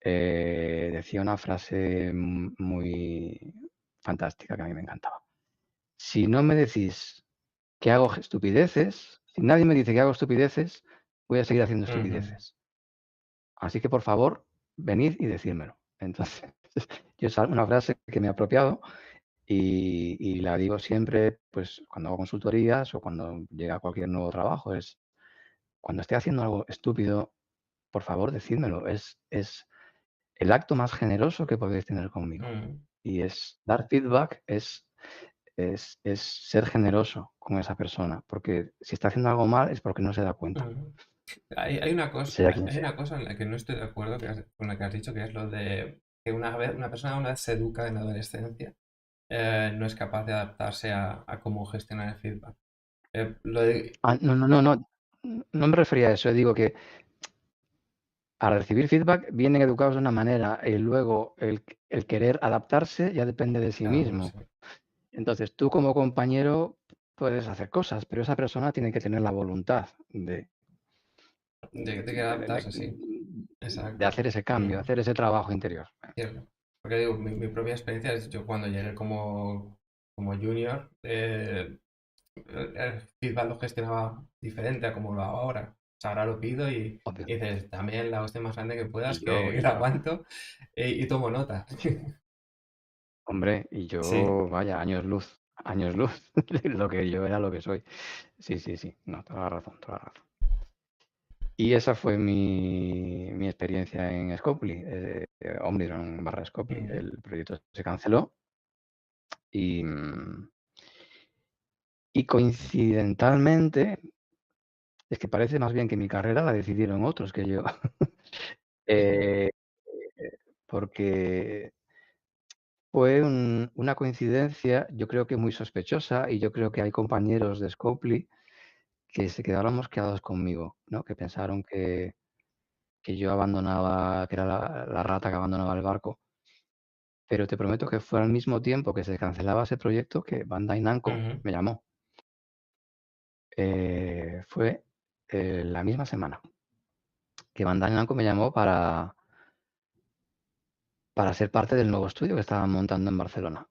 Speaker 2: decía una frase muy fantástica que a mí me encantaba. Si no me decís que hago estupideces, si nadie me dice que hago estupideces, voy a seguir haciendo
Speaker 1: ujú,
Speaker 2: estupideces. Así que, por favor, venid y decírmelo. Entonces, yo es una frase que me he apropiado y la digo siempre, pues, cuando hago consultorías o cuando llega cualquier nuevo trabajo, es cuando esté haciendo algo estúpido, por favor, decídmelo. Es el acto más generoso que podéis tener conmigo.
Speaker 1: mm,
Speaker 2: Y es dar feedback, es ser generoso con esa persona, porque si está haciendo algo mal es porque no se da cuenta,
Speaker 1: mm. Hay una cosa,
Speaker 2: sea quien
Speaker 1: hay
Speaker 2: sea.
Speaker 1: una cosa en la que no estoy de acuerdo con la que has dicho, que es lo de que una persona una vez se educa en la adolescencia, no es capaz de adaptarse a cómo gestionar el feedback. Lo de,
Speaker 2: No, no, no, no, no me refería a eso. Digo que al recibir feedback vienen educados de una manera y luego el querer adaptarse ya depende de sí
Speaker 1: cada uno
Speaker 2: mismo. Entonces, tú como compañero puedes hacer cosas, pero esa persona tiene que tener la voluntad
Speaker 1: de que adaptarse, sí,
Speaker 2: de
Speaker 1: exacto.
Speaker 2: hacer ese cambio,
Speaker 1: Mm,
Speaker 2: hacer ese trabajo interior.
Speaker 1: cierto. Porque digo, mi propia experiencia es yo cuando llegué como junior, el feedback lo gestionaba diferente a como lo hago ahora. O sea, ahora lo pido
Speaker 2: Obvio.
Speaker 1: y dices, también la hostia más grande que puedas,
Speaker 2: Y yo,
Speaker 1: que
Speaker 2: y
Speaker 1: la
Speaker 2: yo.
Speaker 1: aguanto y tomo nota.
Speaker 2: Hombre, y
Speaker 1: Sí.
Speaker 2: yo, vaya, años luz, de lo que yo era lo que soy. Sí, sí, sí, no, toda la razón, toda la razón. Y esa fue mi experiencia en Scopely, Omnitron barra Scopely.
Speaker 1: Mm,
Speaker 2: El proyecto se canceló y, y coincidentalmente, es que parece más bien que mi carrera la decidieron otros que yo. Eh, porque fue una coincidencia, yo creo que muy sospechosa, y yo creo que hay compañeros de Scopely que se quedaron mosqueados conmigo, ¿no? Que pensaron que yo abandonaba, que era la rata que abandonaba el barco. Pero te prometo que fue al mismo tiempo que se cancelaba ese proyecto que Bandai Namco
Speaker 1: ujú,
Speaker 2: me llamó. Fue la misma semana que Bandai Namco me llamó para ser parte del nuevo estudio que estaban montando en Barcelona.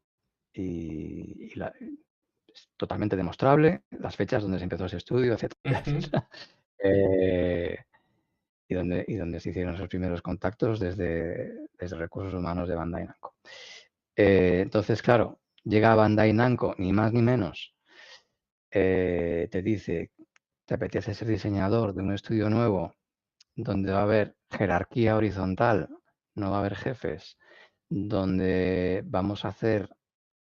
Speaker 2: Es totalmente demostrable, las fechas donde se empezó ese estudio, etcétera,
Speaker 1: ujú.
Speaker 2: etcétera. Y donde se hicieron esos primeros contactos desde Recursos Humanos de Bandai Namco. Entonces, claro, llega Bandai Namco, ni más ni menos, te dice, te apetece ser diseñador de un estudio nuevo donde va a haber jerarquía horizontal, no va a haber jefes, donde vamos a hacer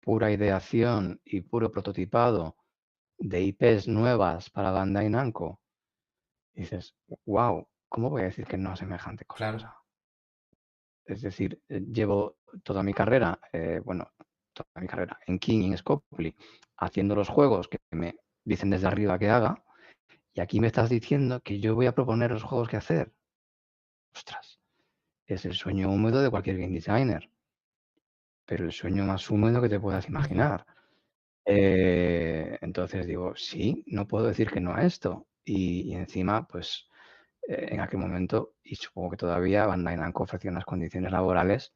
Speaker 2: pura ideación y puro prototipado de IPs nuevas para Bandai Namco. Y dices, wow, ¿cómo voy a decir que no a semejante cosa? O
Speaker 1: Claro.
Speaker 2: sea, es decir, llevo toda mi carrera, bueno, toda mi carrera en King y en Scopely, haciendo los juegos que me dicen desde arriba que haga, y aquí me estás diciendo que yo voy a proponer los juegos que hacer. Ostras, es el sueño húmedo de cualquier game designer, pero el sueño más húmedo que te puedas
Speaker 1: Ujú,
Speaker 2: imaginar. Entonces digo, sí, no puedo decir que no a esto. Y encima, pues en aquel momento, y supongo que todavía, Bandai Namco ofrecía unas condiciones laborales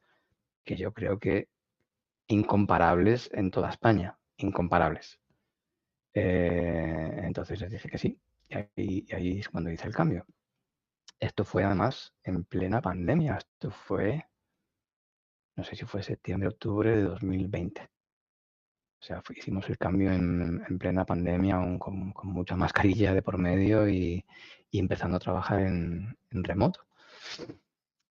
Speaker 2: que yo creo que incomparables en toda España, incomparables. Entonces les dije que sí, y ahí es cuando hice el cambio. Esto fue además en plena pandemia, esto fue, no sé si fue septiembre, octubre de 2020. O sea, hicimos el cambio en plena pandemia, aún con mucha mascarilla de por medio y empezando a trabajar en remoto.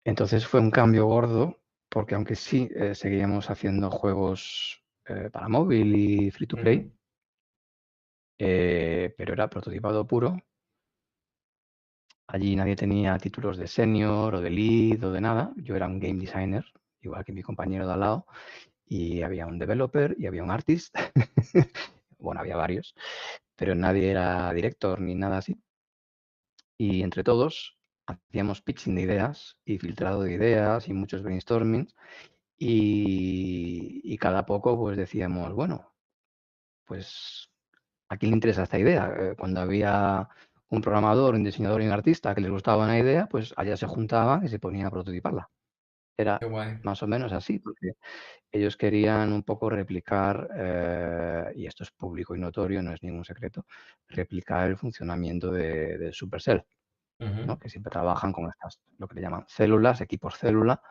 Speaker 2: Entonces fue un cambio gordo, porque aunque sí seguíamos haciendo juegos para móvil y free to
Speaker 1: ujú.
Speaker 2: play, pero era prototipado puro Allí nadie tenía títulos de senior o de lead o de nada. Yo era un game designer, igual que mi compañero de al lado, y había un developer y había un artist. Bueno, había varios, pero nadie era director ni nada así. Y entre todos hacíamos pitching de ideas y filtrado de ideas y muchos brainstorming. Y cada poco pues decíamos, bueno, pues ¿a quién le interesa esta idea? Cuando había un programador, un diseñador y un artista que les gustaba una idea, pues allá se juntaban y se ponían a prototiparla. Era
Speaker 1: Qué guay.
Speaker 2: más o menos así, porque ellos querían un poco replicar, y esto es público y notorio, no es ningún secreto, replicar el funcionamiento de Supercell,
Speaker 1: Ujú.
Speaker 2: ¿no? Que siempre trabajan con estas, lo que le llaman células, equipos célula,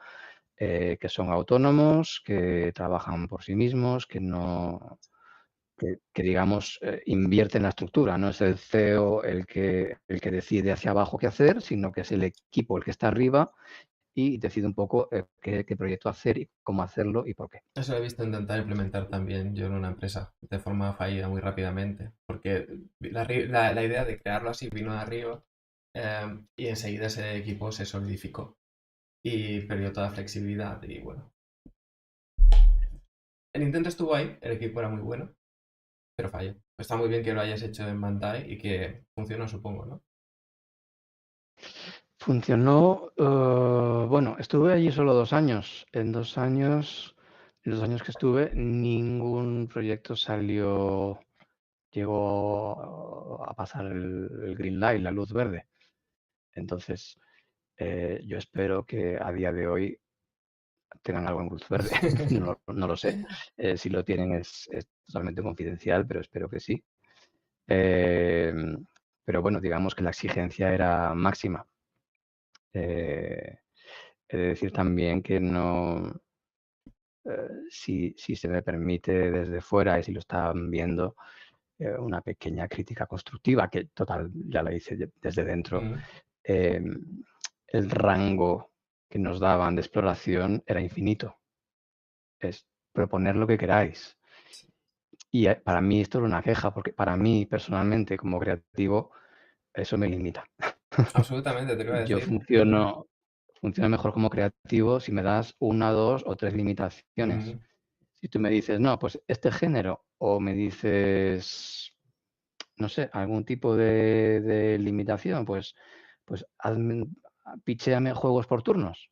Speaker 2: que son autónomos, que trabajan por sí mismos, que no, que digamos, invierte en la estructura. No es el CEO el que decide hacia abajo qué hacer, sino que es el equipo el que está arriba y decide un poco qué proyecto hacer y cómo hacerlo y por qué.
Speaker 1: Eso lo he visto intentar implementar también yo en una empresa de forma fallida muy rápidamente, porque la idea de crearlo así vino de arriba y enseguida ese equipo se solidificó y perdió toda flexibilidad y bueno, el intento estuvo ahí, el equipo era muy bueno, pero falló. Está muy bien que lo hayas hecho en Bandai y que funcionó, supongo, ¿no?
Speaker 2: Funcionó, bueno, estuve allí solo 2 años. En los años que estuve, ningún proyecto llegó a pasar el green light, la luz verde. Entonces, yo espero que a día de hoy tengan algo en luz verde. No lo sé. Si lo tienen es totalmente confidencial, pero espero que sí. Em, pero bueno, digamos que la exigencia era máxima. Eh, He de decir también que no, si se me permite desde fuera y si lo están viendo, una pequeña crítica constructiva, que total, ya la hice desde dentro.
Speaker 1: Mm.
Speaker 2: em, el rango que nos daban de exploración era infinito. Es proponer lo que queráis. Y para mí esto es una queja, porque para mí personalmente como creativo eso me limita.
Speaker 1: Absolutamente, te lo iba a
Speaker 2: Yo
Speaker 1: decir.
Speaker 2: funciono mejor como creativo si me das una, dos o tres limitaciones.
Speaker 1: Mm.
Speaker 2: Si tú me dices, no, pues este género, o me dices, no sé, algún tipo de limitación, pues pitchéame juegos por turnos.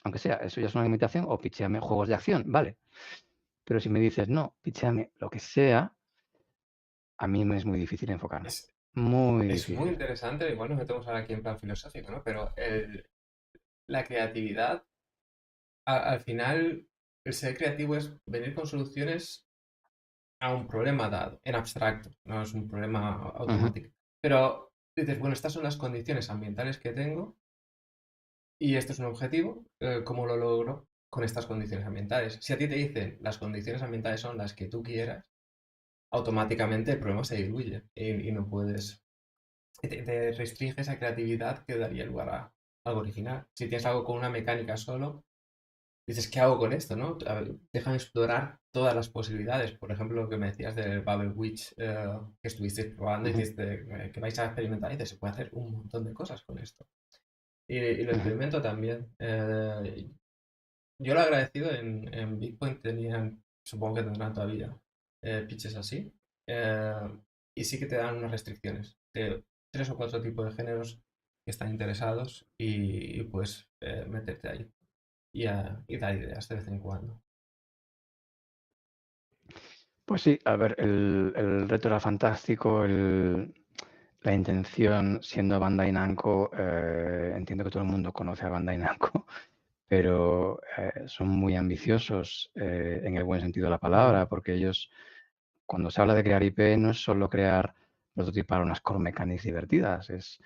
Speaker 2: Aunque sea, eso ya es una limitación, o pitchéame juegos de acción, vale. Pero si me dices, no, pitchéame lo que sea, a mí me es muy difícil enfocarme.
Speaker 1: Es,
Speaker 2: Muy
Speaker 1: es muy
Speaker 2: difícil.
Speaker 1: interesante, igual nos metemos ahora aquí en plan filosófico, ¿no? Pero la creatividad, al final, el ser creativo es venir con soluciones a un problema dado, en abstracto, no es un problema
Speaker 2: Ujú,
Speaker 1: automático. Pero dices, bueno, estas son las condiciones ambientales que tengo y esto es un objetivo, ¿cómo lo logro con estas condiciones ambientales? Si a ti te dicen las condiciones ambientales son las que tú quieras, automáticamente el problema se diluye y no puedes, te restringe esa creatividad que daría lugar a algo original. Si tienes algo con una mecánica solo, dices, ¿qué hago con esto, no? A ver, déjame explorar todas las posibilidades. Por ejemplo, lo que me decías del Bubble Witch, que estuvisteis probando y
Speaker 2: ujú,
Speaker 1: dijiste que vais a experimentar y dices, se puede hacer un montón de cosas con esto. Y lo
Speaker 2: ujú.
Speaker 1: experimento también. Yo lo he agradecido en Bitcoin tenían, supongo que tendrán todavía pitches así. eh, y sí que te dan unas restricciones de tres o cuatro tipos de géneros que están interesados y puedes meterte ahí y dar ideas de vez en cuando.
Speaker 2: Pues sí, a ver, el reto era fantástico, la intención siendo Bandai Namco, entiendo que todo el mundo conoce a Bandai Namco, pero son muy ambiciosos en el buen sentido de la
Speaker 1: Mm.
Speaker 2: palabra, porque ellos, cuando se habla de crear IP, no es solo crear, prototipar unas core mechanics divertidas, es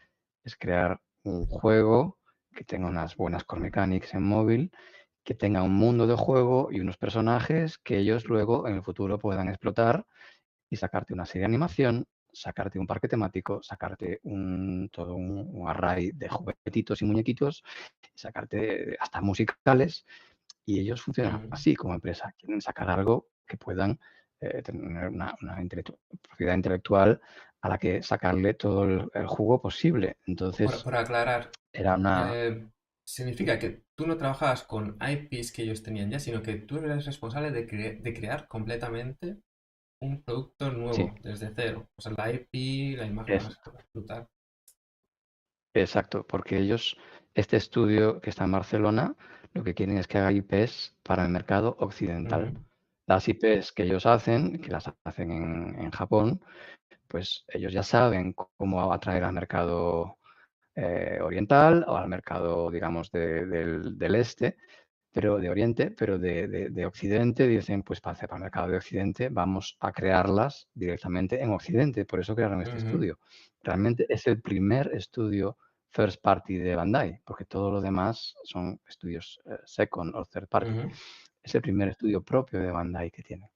Speaker 2: crear un juego que tenga unas buenas core mechanics en móvil, que tenga un mundo de juego y unos personajes que ellos luego en el futuro puedan explotar y sacarte una serie de animación, sacarte un parque temático, sacarte todo un array de juguetitos y muñequitos, sacarte hasta musicales. Y ellos funcionan
Speaker 1: Mm.
Speaker 2: así como empresa. Quieren sacar algo que puedan tener una propiedad intelectual a la que sacarle todo el jugo posible. Entonces,
Speaker 1: Por aclarar,
Speaker 2: era una...
Speaker 1: significa que tú no trabajabas con IPs que ellos tenían ya, sino que tú eres responsable de crear completamente un producto
Speaker 2: Sí,
Speaker 1: nuevo, desde cero. O sea, la IP, la imagen,
Speaker 2: es
Speaker 1: las brutal.
Speaker 2: exacto, porque ellos, este estudio que está en Barcelona, lo que quieren es que haga IPs para el mercado occidental.
Speaker 1: Ujú,
Speaker 2: Las IPs que ellos hacen, que las hacen en Japón, pues ellos ya saben cómo atraer al mercado oriental o al mercado, digamos, del este, pero de Oriente, pero de Occidente dicen, pues para el mercado de Occidente vamos a crearlas directamente en Occidente. Por eso crearon este
Speaker 1: ujú,
Speaker 2: estudio. Realmente es el primer estudio first party de Bandai, porque todo lo demás son estudios second o third party.
Speaker 1: ujú.
Speaker 2: Es el primer estudio propio de Bandai que tiene.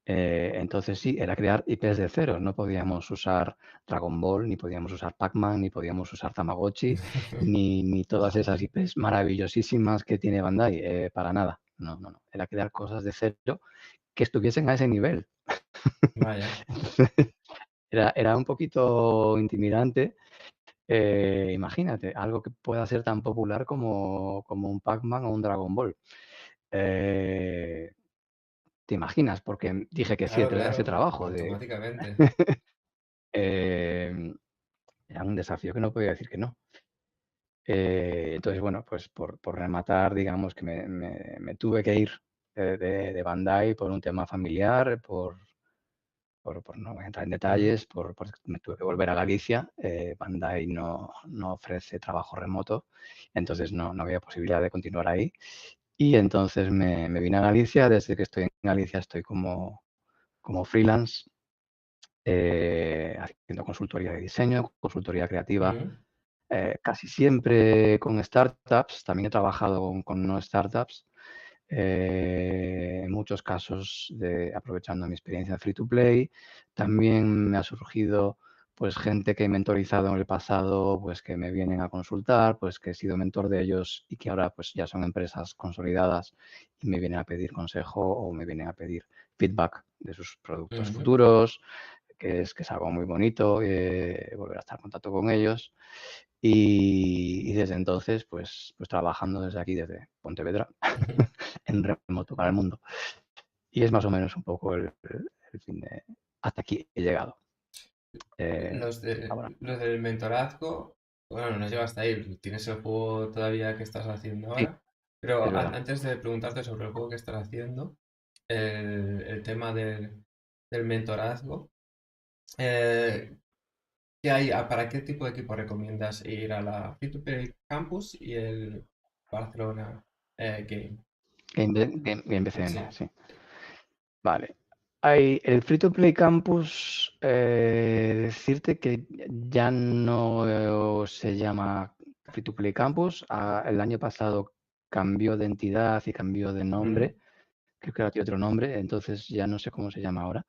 Speaker 2: Entonces sí, era crear IPs de cero. No podíamos usar Dragon Ball, ni podíamos usar Pac-Man, ni podíamos usar Tamagotchi, ni todas esas IPs maravillosísimas que tiene Bandai, para nada. No, no, no. Era crear cosas de cero que estuviesen a ese nivel.
Speaker 1: Vaya.
Speaker 2: Era un poquito intimidante. Imagínate, algo que pueda ser tan popular como un Pac-Man o un Dragon Ball. Eh, ¿Te imaginas? Porque dije que sí
Speaker 1: Claro,
Speaker 2: a ese
Speaker 1: claro,
Speaker 2: trabajo de
Speaker 1: automáticamente.
Speaker 2: Em, era un desafío que no podía decir que no. Entonces, bueno, pues por rematar, digamos que me tuve que ir de Bandai por un tema familiar, por no entrar en
Speaker 1: Ujú,
Speaker 2: detalles, me tuve que volver a Galicia. Bandai no ofrece trabajo remoto, entonces no había posibilidad de continuar ahí. Y entonces me vine a Galicia. Desde que estoy en Galicia estoy como freelance, haciendo consultoría de diseño, consultoría creativa.
Speaker 1: ujú,
Speaker 2: Casi siempre con startups, también he trabajado con no startups, en muchos casos aprovechando mi experiencia en free to play. También me ha surgido pues gente que he mentorizado en el pasado, pues que me vienen a consultar, pues que he sido mentor de ellos y que ahora pues ya son empresas consolidadas y me vienen a pedir consejo o me vienen a pedir feedback de sus productos
Speaker 1: ujú.
Speaker 2: futuros, que es algo muy bonito, volver a estar en contacto con ellos. Y desde entonces, pues trabajando desde aquí, desde Pontevedra,
Speaker 1: Ujú.
Speaker 2: en remoto para el mundo. Y es más o menos un poco el fin de... Hasta aquí he llegado. Ahora,
Speaker 1: Los del mentorazgo, bueno, no llegas hasta ahí, tienes el juego todavía que estás haciendo
Speaker 2: sí,
Speaker 1: ahora, pero
Speaker 2: es verdad.
Speaker 1: antes de preguntarte sobre el juego que estás haciendo, el tema del mentorazgo, eh, ¿qué hay, para qué tipo de equipo recomiendas ir a la Free2Play Campus y el Barcelona Game?
Speaker 2: Game BCN,
Speaker 1: Sí.
Speaker 2: sí. Vale. El Free to Play Campus, decirte que ya no se llama Free to Play Campus. El año pasado cambió de entidad y cambió de
Speaker 1: Ujú,
Speaker 2: nombre. Creo que ahora tiene otro nombre, entonces ya no sé cómo se llama ahora.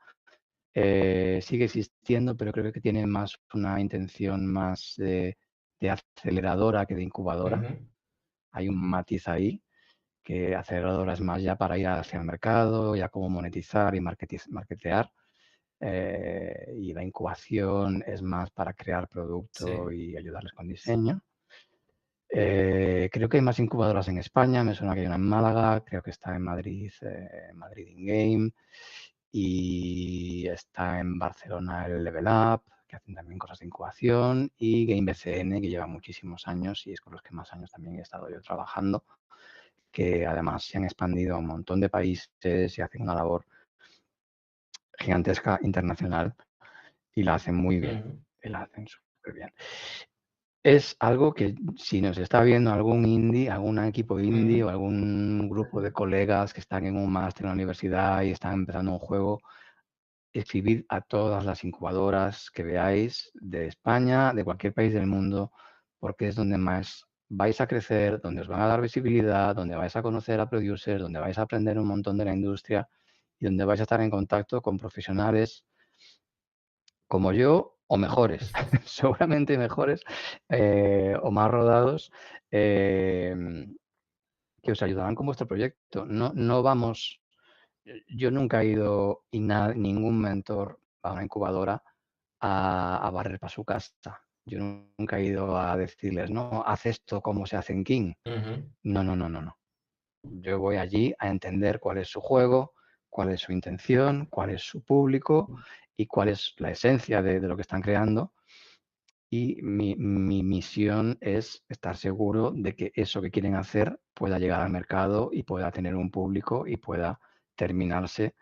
Speaker 2: Sigue existiendo, pero creo que tiene más una intención más de aceleradora que de incubadora.
Speaker 1: ujú,
Speaker 2: Hay un matiz ahí, que aceleradora es más ya para ir hacia el mercado, ya cómo monetizar y marketear. Y la incubación es más para crear producto
Speaker 1: sí.
Speaker 2: y ayudarles con diseño. Creo que hay más incubadoras en España, me suena que hay una en Málaga, creo que está en Madrid, Madrid In-Game, y está en Barcelona el Level Up, que hacen también cosas de incubación, y Game BCN, que lleva muchísimos años y es con los que más años también he estado yo trabajando, que además se han expandido a un montón de países y hacen una labor gigantesca internacional y la hacen muy bien,
Speaker 1: Ujú,
Speaker 2: y la hacen súper bien. Es algo que si nos está viendo algún indie, algún equipo indie
Speaker 1: ujú,
Speaker 2: o algún grupo de colegas que están en un máster en la universidad y están empezando un juego, escribid a todas las incubadoras que veáis de España, de cualquier país del mundo, porque es donde más vais a crecer, donde os van a dar visibilidad, donde vais a conocer a producers, donde vais a aprender un montón de la industria y donde vais a estar en contacto con profesionales como yo o mejores, seguramente mejores, o más rodados, que os ayudarán con vuestro proyecto. No vamos, yo nunca he ido y ningún mentor a una incubadora a barrer para su casa. Yo nunca he ido a decirles, no, haz esto como se hace en King.
Speaker 1: Ujú,
Speaker 2: No, no, no, no, no. Yo voy allí a entender cuál es su juego, cuál es su intención, cuál es su público y cuál es la esencia de lo que están creando. Y mi misión es estar seguro de que eso que quieren hacer pueda llegar al mercado y pueda tener un público y pueda terminarse,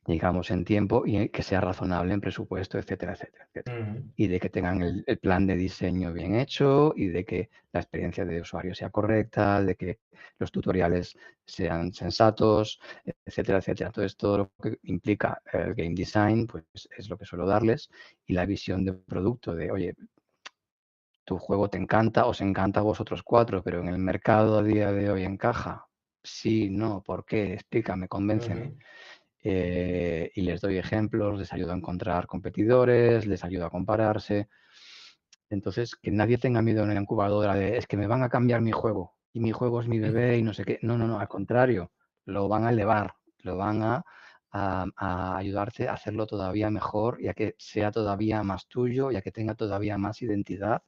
Speaker 2: digamos, en tiempo y que sea razonable en presupuesto, etcétera, etcétera, etcétera.
Speaker 1: ujú,
Speaker 2: Y de que tengan el plan de diseño bien hecho y de que la experiencia de usuario sea correcta, de que los tutoriales sean sensatos, etcétera, etcétera. Entonces, todo lo que implica el game design, pues es lo que suelo darles y la visión de producto de, oye, tu juego te encanta, os encanta a vosotros cuatro, pero en el mercado a día de hoy encaja. Sí, no, ¿por qué? Explícame, convénceme.
Speaker 1: ujú,
Speaker 2: Y les doy ejemplos, les ayudo a encontrar competidores, les ayudo a compararse. Entonces, que nadie tenga miedo en la incubadora de, es que me van a cambiar mi juego y mi juego es mi bebé y no sé qué. No, no, no, al contrario, lo van a elevar, lo van a ayudarte a hacerlo todavía mejor y a que sea todavía más tuyo y a que tenga todavía más identidad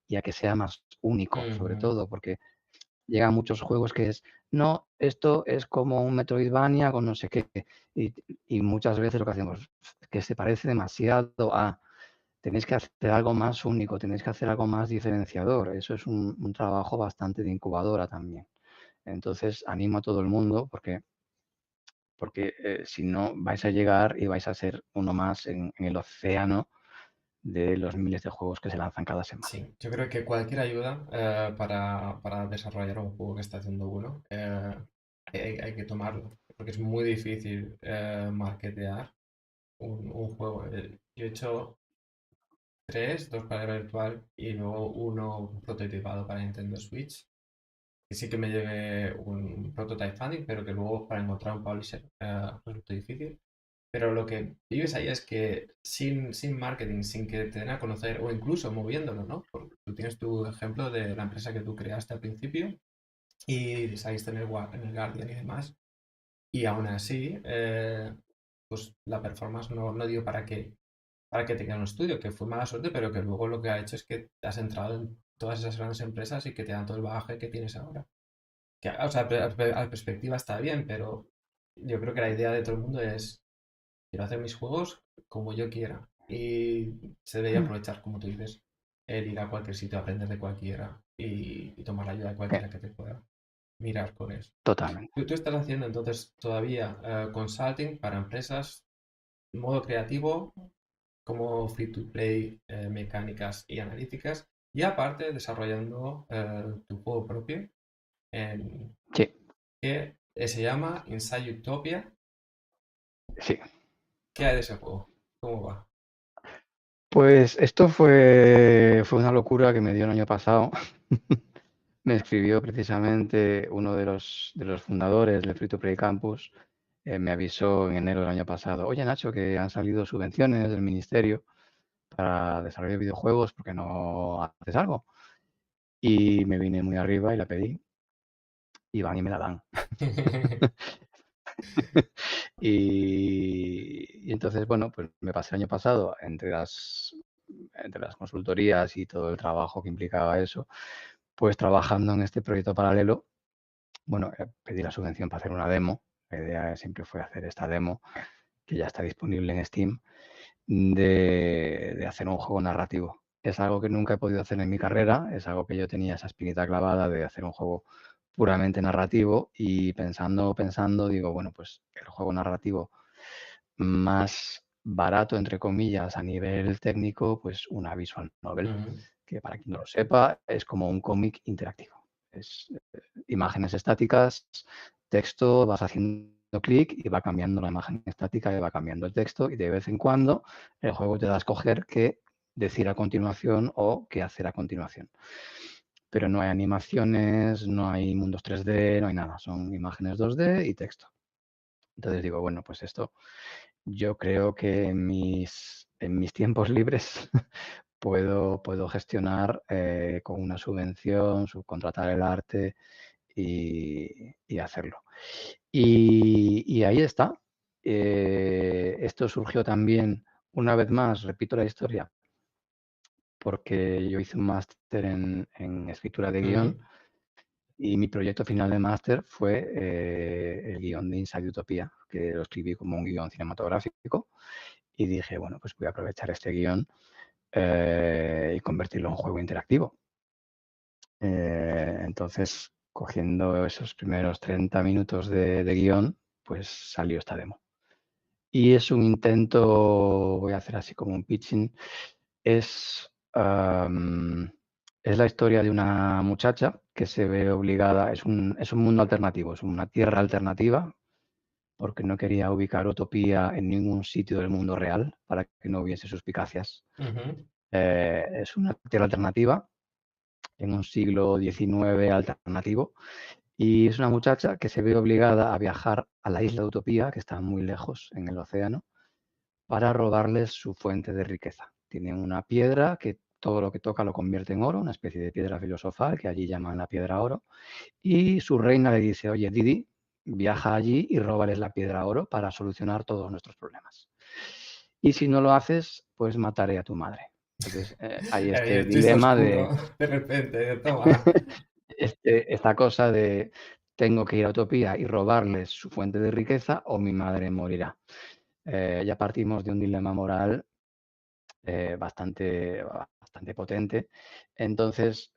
Speaker 2: y a que sea más único, sobre
Speaker 1: ujú.
Speaker 2: todo, porque llegan muchos juegos que es, no, esto es como un Metroidvania con no sé qué. Y, y muchas veces lo que hacemos es que se parece demasiado a, tenéis que hacer algo más único, tenéis que hacer algo más diferenciador. Eso es un trabajo bastante de incubadora también. Entonces, animo a todo el mundo porque si no, vais a llegar y vais a ser uno más en el océano de los miles de juegos que se lanzan cada semana.
Speaker 1: Sí, yo creo que cualquier ayuda para desarrollar un juego que está haciendo uno, hay que tomarlo, porque es muy difícil marketear un juego. Yo he hecho tres, dos para el virtual y luego uno prototipado para Nintendo Switch, que sí que me llevé un prototype funding, pero que luego para encontrar un publisher resultó difícil. Pero lo que vives ahí es que sin marketing, sin que te den a conocer, o incluso moviéndolo, ¿no? Porque tú tienes tu ejemplo de la empresa que tú creaste al principio y saliste en el Guardian y demás, y aún así, pues la performance no dio para que tenga un estudio, que fue mala suerte, pero que luego lo que ha hecho es que has entrado en todas esas grandes empresas y que te dan todo el bagaje que tienes ahora. Que, o sea, a perspectiva está bien, pero yo creo que la idea de todo el mundo es quiero hacer mis juegos como yo quiera. Y se debería aprovechar, como tú dices, el ir a cualquier sitio, aprender de cualquiera y tomar la ayuda de cualquiera que te pueda mirar con eso.
Speaker 2: Totalmente.
Speaker 1: Tú estás haciendo entonces todavía consulting para empresas, modo creativo, como free to play, mecánicas y analíticas, y aparte desarrollando tu juego propio en,
Speaker 2: Sí,
Speaker 1: que se llama Inside Utopia.
Speaker 2: sí.
Speaker 1: ¿Qué hay de ese juego? ¿Cómo va?
Speaker 2: Pues esto fue una locura que me dio el año pasado. Me escribió precisamente uno de los fundadores del Free to Play Campus. Me avisó en enero del año pasado, oye Nacho, que han salido subvenciones del ministerio para desarrollo de videojuegos, ¿por qué no haces algo? Y me vine muy arriba y la pedí y van y me la dan. Y entonces, bueno, pues me pasé el año pasado entre las consultorías y todo el trabajo que implicaba eso, pues trabajando en este proyecto paralelo. Bueno, pedí la subvención para hacer una demo. La idea siempre fue hacer esta demo, que ya está disponible en Steam, de hacer un juego narrativo. Es algo que nunca he podido hacer en mi carrera, es algo que yo tenía esa espinita clavada de hacer un juego puramente narrativo y pensando, digo, bueno, pues el juego narrativo más barato, entre comillas, a nivel técnico, pues una visual novel,
Speaker 1: Ujú,
Speaker 2: que para quien no lo sepa, es como un cómic interactivo. Es imágenes estáticas, texto, vas haciendo clic y va cambiando la imagen estática y va cambiando el texto y de vez en cuando el juego te da a escoger qué decir a continuación o qué hacer a continuación. Pero no hay animaciones, no hay mundos 3D, no hay nada, son imágenes 2D y texto. Entonces digo, bueno, pues esto yo creo que en mis tiempos libres puedo gestionar con una subvención, subcontratar el arte y hacerlo. Y ahí está. Esto surgió también una vez más, repito la historia, porque yo hice un máster en escritura de guión
Speaker 1: Ujú.
Speaker 2: y mi proyecto final de máster fue el guión de Inside Utopia, que lo escribí como un guión cinematográfico y dije, bueno, pues voy a aprovechar este guión y convertirlo en un juego interactivo. Entonces, cogiendo esos primeros 30 minutos de guión, pues salió esta demo. Y es un intento, voy a hacer así como un pitching, es, es la historia de una muchacha que se ve obligada, es un mundo alternativo, es una tierra alternativa, porque no quería ubicar Utopía en ningún sitio del mundo real para que no hubiese suspicacias.
Speaker 1: Ujú.
Speaker 2: Es una tierra alternativa en un siglo XIX alternativo y es una muchacha que se ve obligada a viajar a la isla de Utopía, que está muy lejos en el océano, para robarles su fuente de riqueza. Tienen una piedra que todo lo que toca lo convierte en oro, una especie de piedra filosofal que allí llaman la piedra oro, y su reina le dice, oye, Didi, viaja allí y róbales la piedra oro para solucionar todos nuestros problemas. Y si no lo haces, pues mataré a tu madre. Entonces, hay
Speaker 1: Ahí
Speaker 2: este
Speaker 1: el twist
Speaker 2: dilema
Speaker 1: oscuro,
Speaker 2: de
Speaker 1: de repente, toma.
Speaker 2: esta cosa de tengo que ir a Utopía y robarles su fuente de riqueza o mi madre morirá. Ya partimos de un dilema moral bastante potente. Entonces,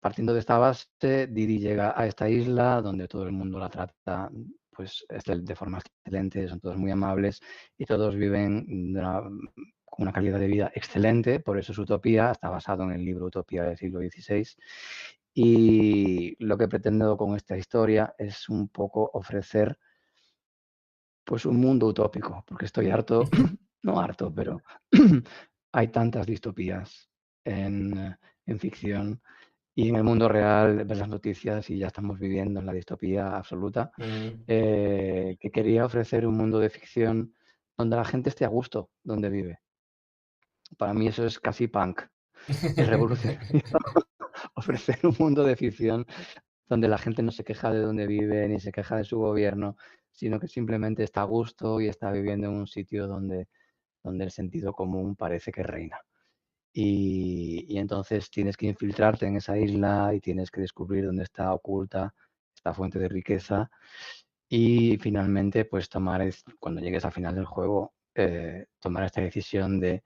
Speaker 2: partiendo de esta base, Didi llega a esta isla donde todo el mundo la trata pues, de forma excelente, son todos muy amables y todos viven con una calidad de vida excelente, por eso es Utopía, está basado en el libro Utopía del siglo XVI. Y lo que pretendo con esta historia es un poco ofrecer pues un mundo utópico, porque estoy harto, no harto, pero hay tantas distopías en ficción y en el mundo real ves las noticias y ya estamos viviendo en la distopía absoluta,
Speaker 1: Mm.
Speaker 2: que quería ofrecer un mundo de ficción donde la gente esté a gusto donde vive. Para mí eso es casi punk, es revolucionario ofrecer un mundo de ficción donde la gente no se queja de dónde vive ni se queja de su gobierno, sino que simplemente está a gusto y está viviendo en un sitio donde el sentido común parece que reina. Y entonces tienes que infiltrarte en esa isla y tienes que descubrir dónde está oculta esta fuente de riqueza y finalmente, pues cuando llegues al final del juego, tomar esta decisión de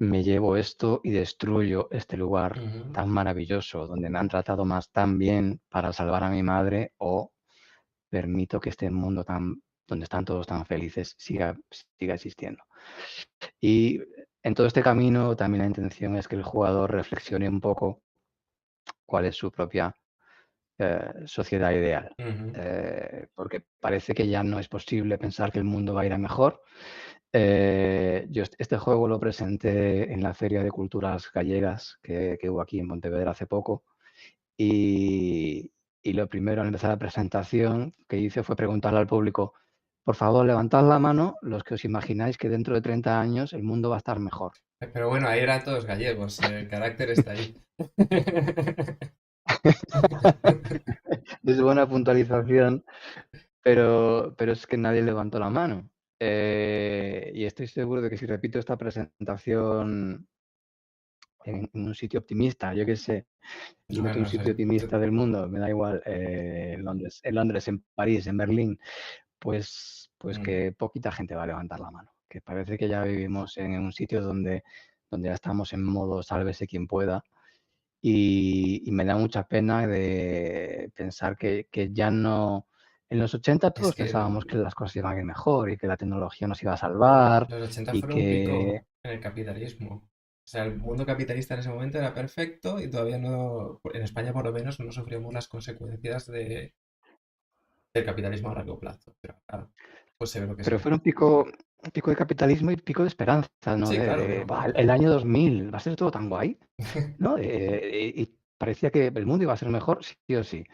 Speaker 2: me llevo esto y destruyo este lugar
Speaker 1: Ujú.
Speaker 2: tan maravilloso donde me han tratado más tan bien para salvar a mi madre o permito que este mundo donde están todos tan felices siga existiendo. Y en todo este camino también la intención es que el jugador reflexione un poco cuál es su propia sociedad ideal.
Speaker 1: Ujú.
Speaker 2: Porque parece que ya no es posible pensar que el mundo va a ir a mejor. Yo este juego lo presenté en la Feria de Culturas Gallegas que hubo aquí en Pontevedra hace poco y lo primero al empezar la presentación que hice fue preguntarle al público, por favor, levantad la mano los que os imagináis que dentro de 30 años el mundo va a estar mejor.
Speaker 1: Pero bueno, ahí eran todos gallegos, el carácter está ahí.
Speaker 2: Es buena puntualización, pero es que nadie levantó la mano. Y estoy seguro de que si repito esta presentación en un sitio optimista, yo qué sé,
Speaker 1: No,
Speaker 2: dime un
Speaker 1: no
Speaker 2: sitio
Speaker 1: sé.
Speaker 2: optimista del mundo, me da igual, en Londres, en París, en Berlín, pues
Speaker 1: Mm.
Speaker 2: que poquita gente va a levantar la mano, que parece que ya vivimos en un sitio donde ya estamos en modo sálvese quien pueda y me da mucha pena de pensar que ya no. En los 80
Speaker 1: Es
Speaker 2: todos
Speaker 1: que
Speaker 2: pensábamos que las cosas iban a ir mejor y que la tecnología nos iba a salvar
Speaker 1: los 80
Speaker 2: y
Speaker 1: fueron un
Speaker 2: que.
Speaker 1: pico en el capitalismo. O sea, el mundo capitalista en ese momento era perfecto y todavía no, en España por lo menos, no sufrimos las consecuencias del capitalismo a largo plazo. Pero claro, pues se ve lo que se
Speaker 2: Pero
Speaker 1: ve.
Speaker 2: fue un pico de capitalismo y pico de esperanza, ¿no?
Speaker 1: Sí, claro,
Speaker 2: De,
Speaker 1: no,
Speaker 2: "Buah,
Speaker 1: claro,
Speaker 2: el
Speaker 1: claro.
Speaker 2: año 2000 va a ser todo tan guay", ¿no? Y parecía que el mundo iba a ser mejor sí o sí.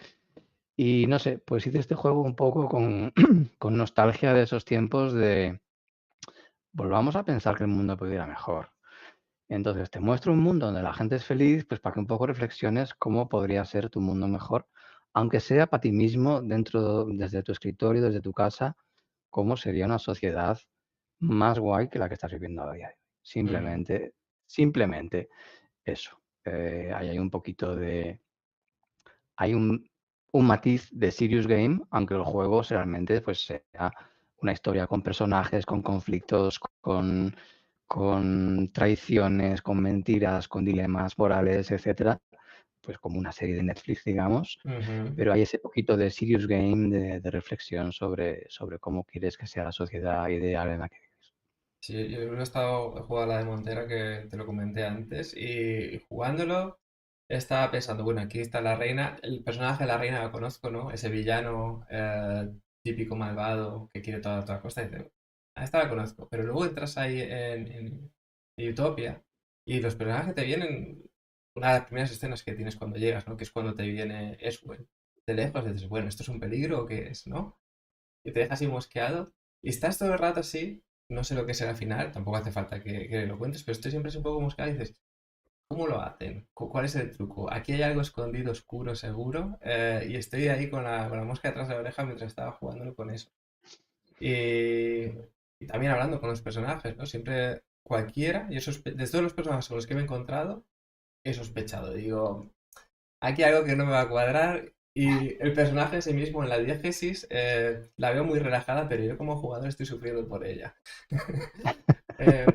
Speaker 2: Y no sé, pues hice este juego un poco con con nostalgia de esos tiempos de volvamos a pensar que el mundo pudiera mejor. Entonces, te muestro un mundo donde la gente es feliz, pues para que un poco reflexiones cómo podría ser tu mundo mejor, aunque sea para ti mismo, desde tu escritorio, desde tu casa, cómo sería una sociedad más guay que la que estás viviendo a día de hoy.
Speaker 1: Mm,
Speaker 2: Simplemente eso. Ahí hay un poquito de hay un matiz de serious game, aunque el juego realmente pues sea una historia con personajes, con conflictos, con traiciones, con mentiras, con dilemas morales, etcétera, pues como una serie de Netflix, digamos,
Speaker 1: ujú.
Speaker 2: pero hay ese poquito de serious game, de reflexión sobre cómo quieres que sea la sociedad ideal en la que vives.
Speaker 1: Sí, yo he jugado a la de Montera que te lo comenté antes y jugándolo estaba pensando, bueno, aquí está la reina, el personaje de la reina lo conozco, ¿no? Ese villano típico malvado que quiere toda costa, y dice, a esta la conozco, pero luego entras ahí en Utopia y los personajes que te vienen, una de las primeras escenas que tienes cuando llegas, ¿no? Que es cuando te viene Eswen, de lejos dices, bueno, ¿esto es un peligro o qué es, no? Y te deja así mosqueado. Y estás todo el rato así, no sé lo que será al final, tampoco hace falta que lo cuentes, pero estoy siempre así un poco mosqueado y dices, ¿cómo lo hacen? ¿Cuál es el truco? Aquí hay algo escondido, oscuro, seguro, y estoy ahí con la mosca detrás de la oreja mientras estaba jugándolo con eso. Y, y también hablando con los personajes, ¿no? Siempre cualquiera, de todos los personajes con los que me he encontrado, he sospechado. Digo, aquí hay algo que no me va a cuadrar. Y el personaje en sí mismo en la diégesis la veo muy relajada, pero yo como jugador estoy sufriendo por ella.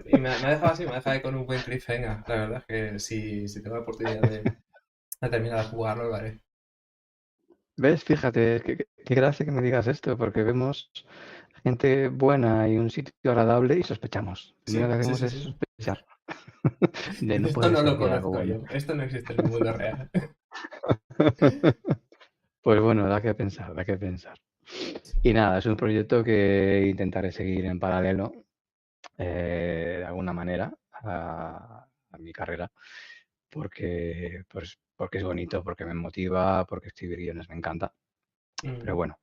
Speaker 1: Y me ha dejado así, me ha dejado ahí con un buen cliffhanger. La verdad es que si tengo la oportunidad de terminar de jugarlo, lo haré.
Speaker 2: ¿Ves? Fíjate, qué gracia que me digas esto, porque vemos gente buena y un sitio agradable y sospechamos. Lo único que
Speaker 1: Sí, sí,
Speaker 2: hacemos
Speaker 1: sí,
Speaker 2: es
Speaker 1: sí.
Speaker 2: sospechar de no
Speaker 1: Dices, esto
Speaker 2: puede
Speaker 1: no
Speaker 2: ser
Speaker 1: lo
Speaker 2: que haya algo
Speaker 1: conozco
Speaker 2: bueno.
Speaker 1: yo. Esto no existe en el mundo real.
Speaker 2: Pues bueno, da que pensar, da que pensar. Y nada, es un proyecto que intentaré seguir en paralelo, de alguna manera, a mi carrera, porque es bonito, porque me motiva, porque escribir guiones me encanta. Pero
Speaker 1: Mm.
Speaker 2: bueno,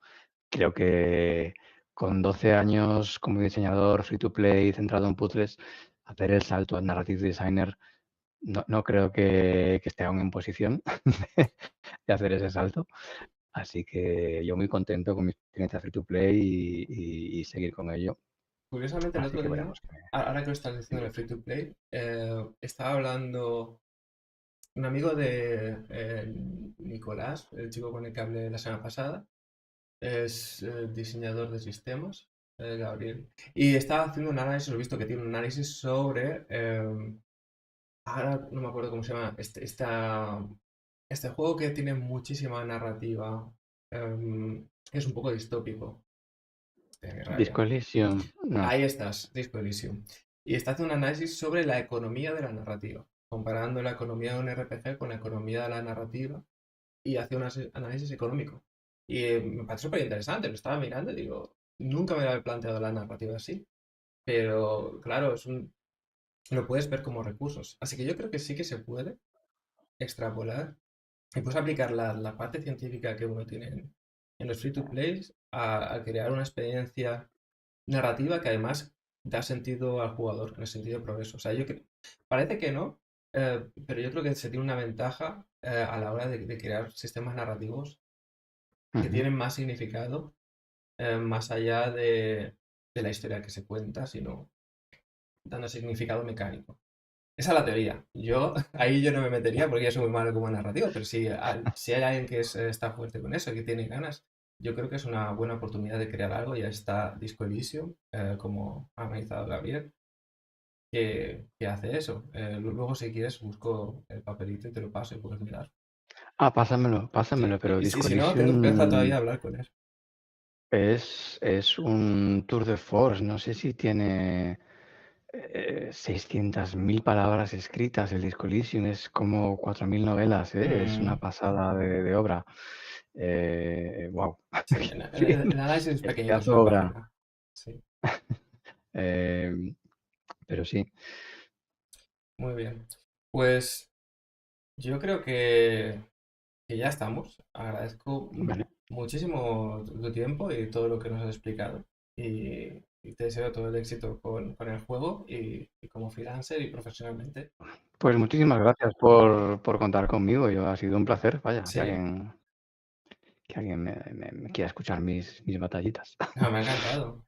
Speaker 2: creo que con 12 años como diseñador free to play centrado en puzzles, hacer el salto a narrative designer no creo que esté aún en posición de hacer ese salto. Así que yo muy contento con mi experiencia free to play y seguir con ello.
Speaker 1: Curiosamente, el
Speaker 2: Así
Speaker 1: otro
Speaker 2: que
Speaker 1: día,
Speaker 2: veremos qué
Speaker 1: ahora que lo estás diciendo en el
Speaker 2: dime.
Speaker 1: free to play, estaba hablando un amigo de Nicolás, el chico con el que hablé la semana pasada, es diseñador de sistemas, Gabriel, y estaba haciendo un análisis, lo he visto que tiene un análisis sobre, ahora no me acuerdo cómo se llama, este juego que tiene muchísima narrativa, es un poco distópico, qué
Speaker 2: Disco
Speaker 1: rabia.
Speaker 2: Elysium, no.
Speaker 1: Ahí estás, Disco Elysium. Y está haciendo un análisis sobre la economía de la narrativa, comparando la economía de un RPG con la economía de la narrativa y hace un análisis económico. Y me parece súper interesante, lo estaba mirando y digo, nunca me había planteado la narrativa así, pero claro, lo puedes ver como recursos. Así que yo creo que sí que se puede extrapolar y puedes aplicar la parte científica que uno tiene en los free to plays a crear una experiencia narrativa que además da sentido al jugador, en el sentido de progreso. O sea, parece que no, pero yo creo que se tiene una ventaja a la hora de crear sistemas narrativos que
Speaker 2: Ujú.
Speaker 1: tienen más significado más allá de la historia que se cuenta, sino dando significado mecánico. Esa es la teoría. Ahí yo no me metería porque yo soy muy malo como narrativo, pero si hay alguien que está fuerte con eso, que tiene ganas, yo creo que es una buena oportunidad de crear algo. Ya está Disco Elysium, como ha analizado Gabriel, que hace eso. Luego, si quieres, busco el papelito y te lo paso y puedes mirar.
Speaker 2: Pásamelo,
Speaker 1: Sí,
Speaker 2: pero
Speaker 1: y
Speaker 2: Disco
Speaker 1: si no, tengo esperanza todavía
Speaker 2: Elysium
Speaker 1: de hablar con él.
Speaker 2: es un tour de force. No sé si tiene 600.000 palabras escritas. El Disco Elysium es como 4.000 novelas, ¿eh? Es una
Speaker 1: Mm,
Speaker 2: pasada de obra. Wow.
Speaker 1: sí,
Speaker 2: Sí,
Speaker 1: el análisis es
Speaker 2: es
Speaker 1: pequeñito, es
Speaker 2: pedazo de
Speaker 1: una
Speaker 2: obra.
Speaker 1: página. Sí,
Speaker 2: Eh, pero sí,
Speaker 1: muy bien. Pues yo creo que ya estamos. Agradezco
Speaker 2: vale.
Speaker 1: muchísimo tu tiempo y todo lo que nos has explicado. Y te deseo todo el éxito con el juego y como freelancer y profesionalmente.
Speaker 2: Pues muchísimas gracias por contar conmigo. Ha sido un placer, vaya,
Speaker 1: Sí,
Speaker 2: que alguien me quiera escuchar mis batallitas.
Speaker 1: no, me ha encantado.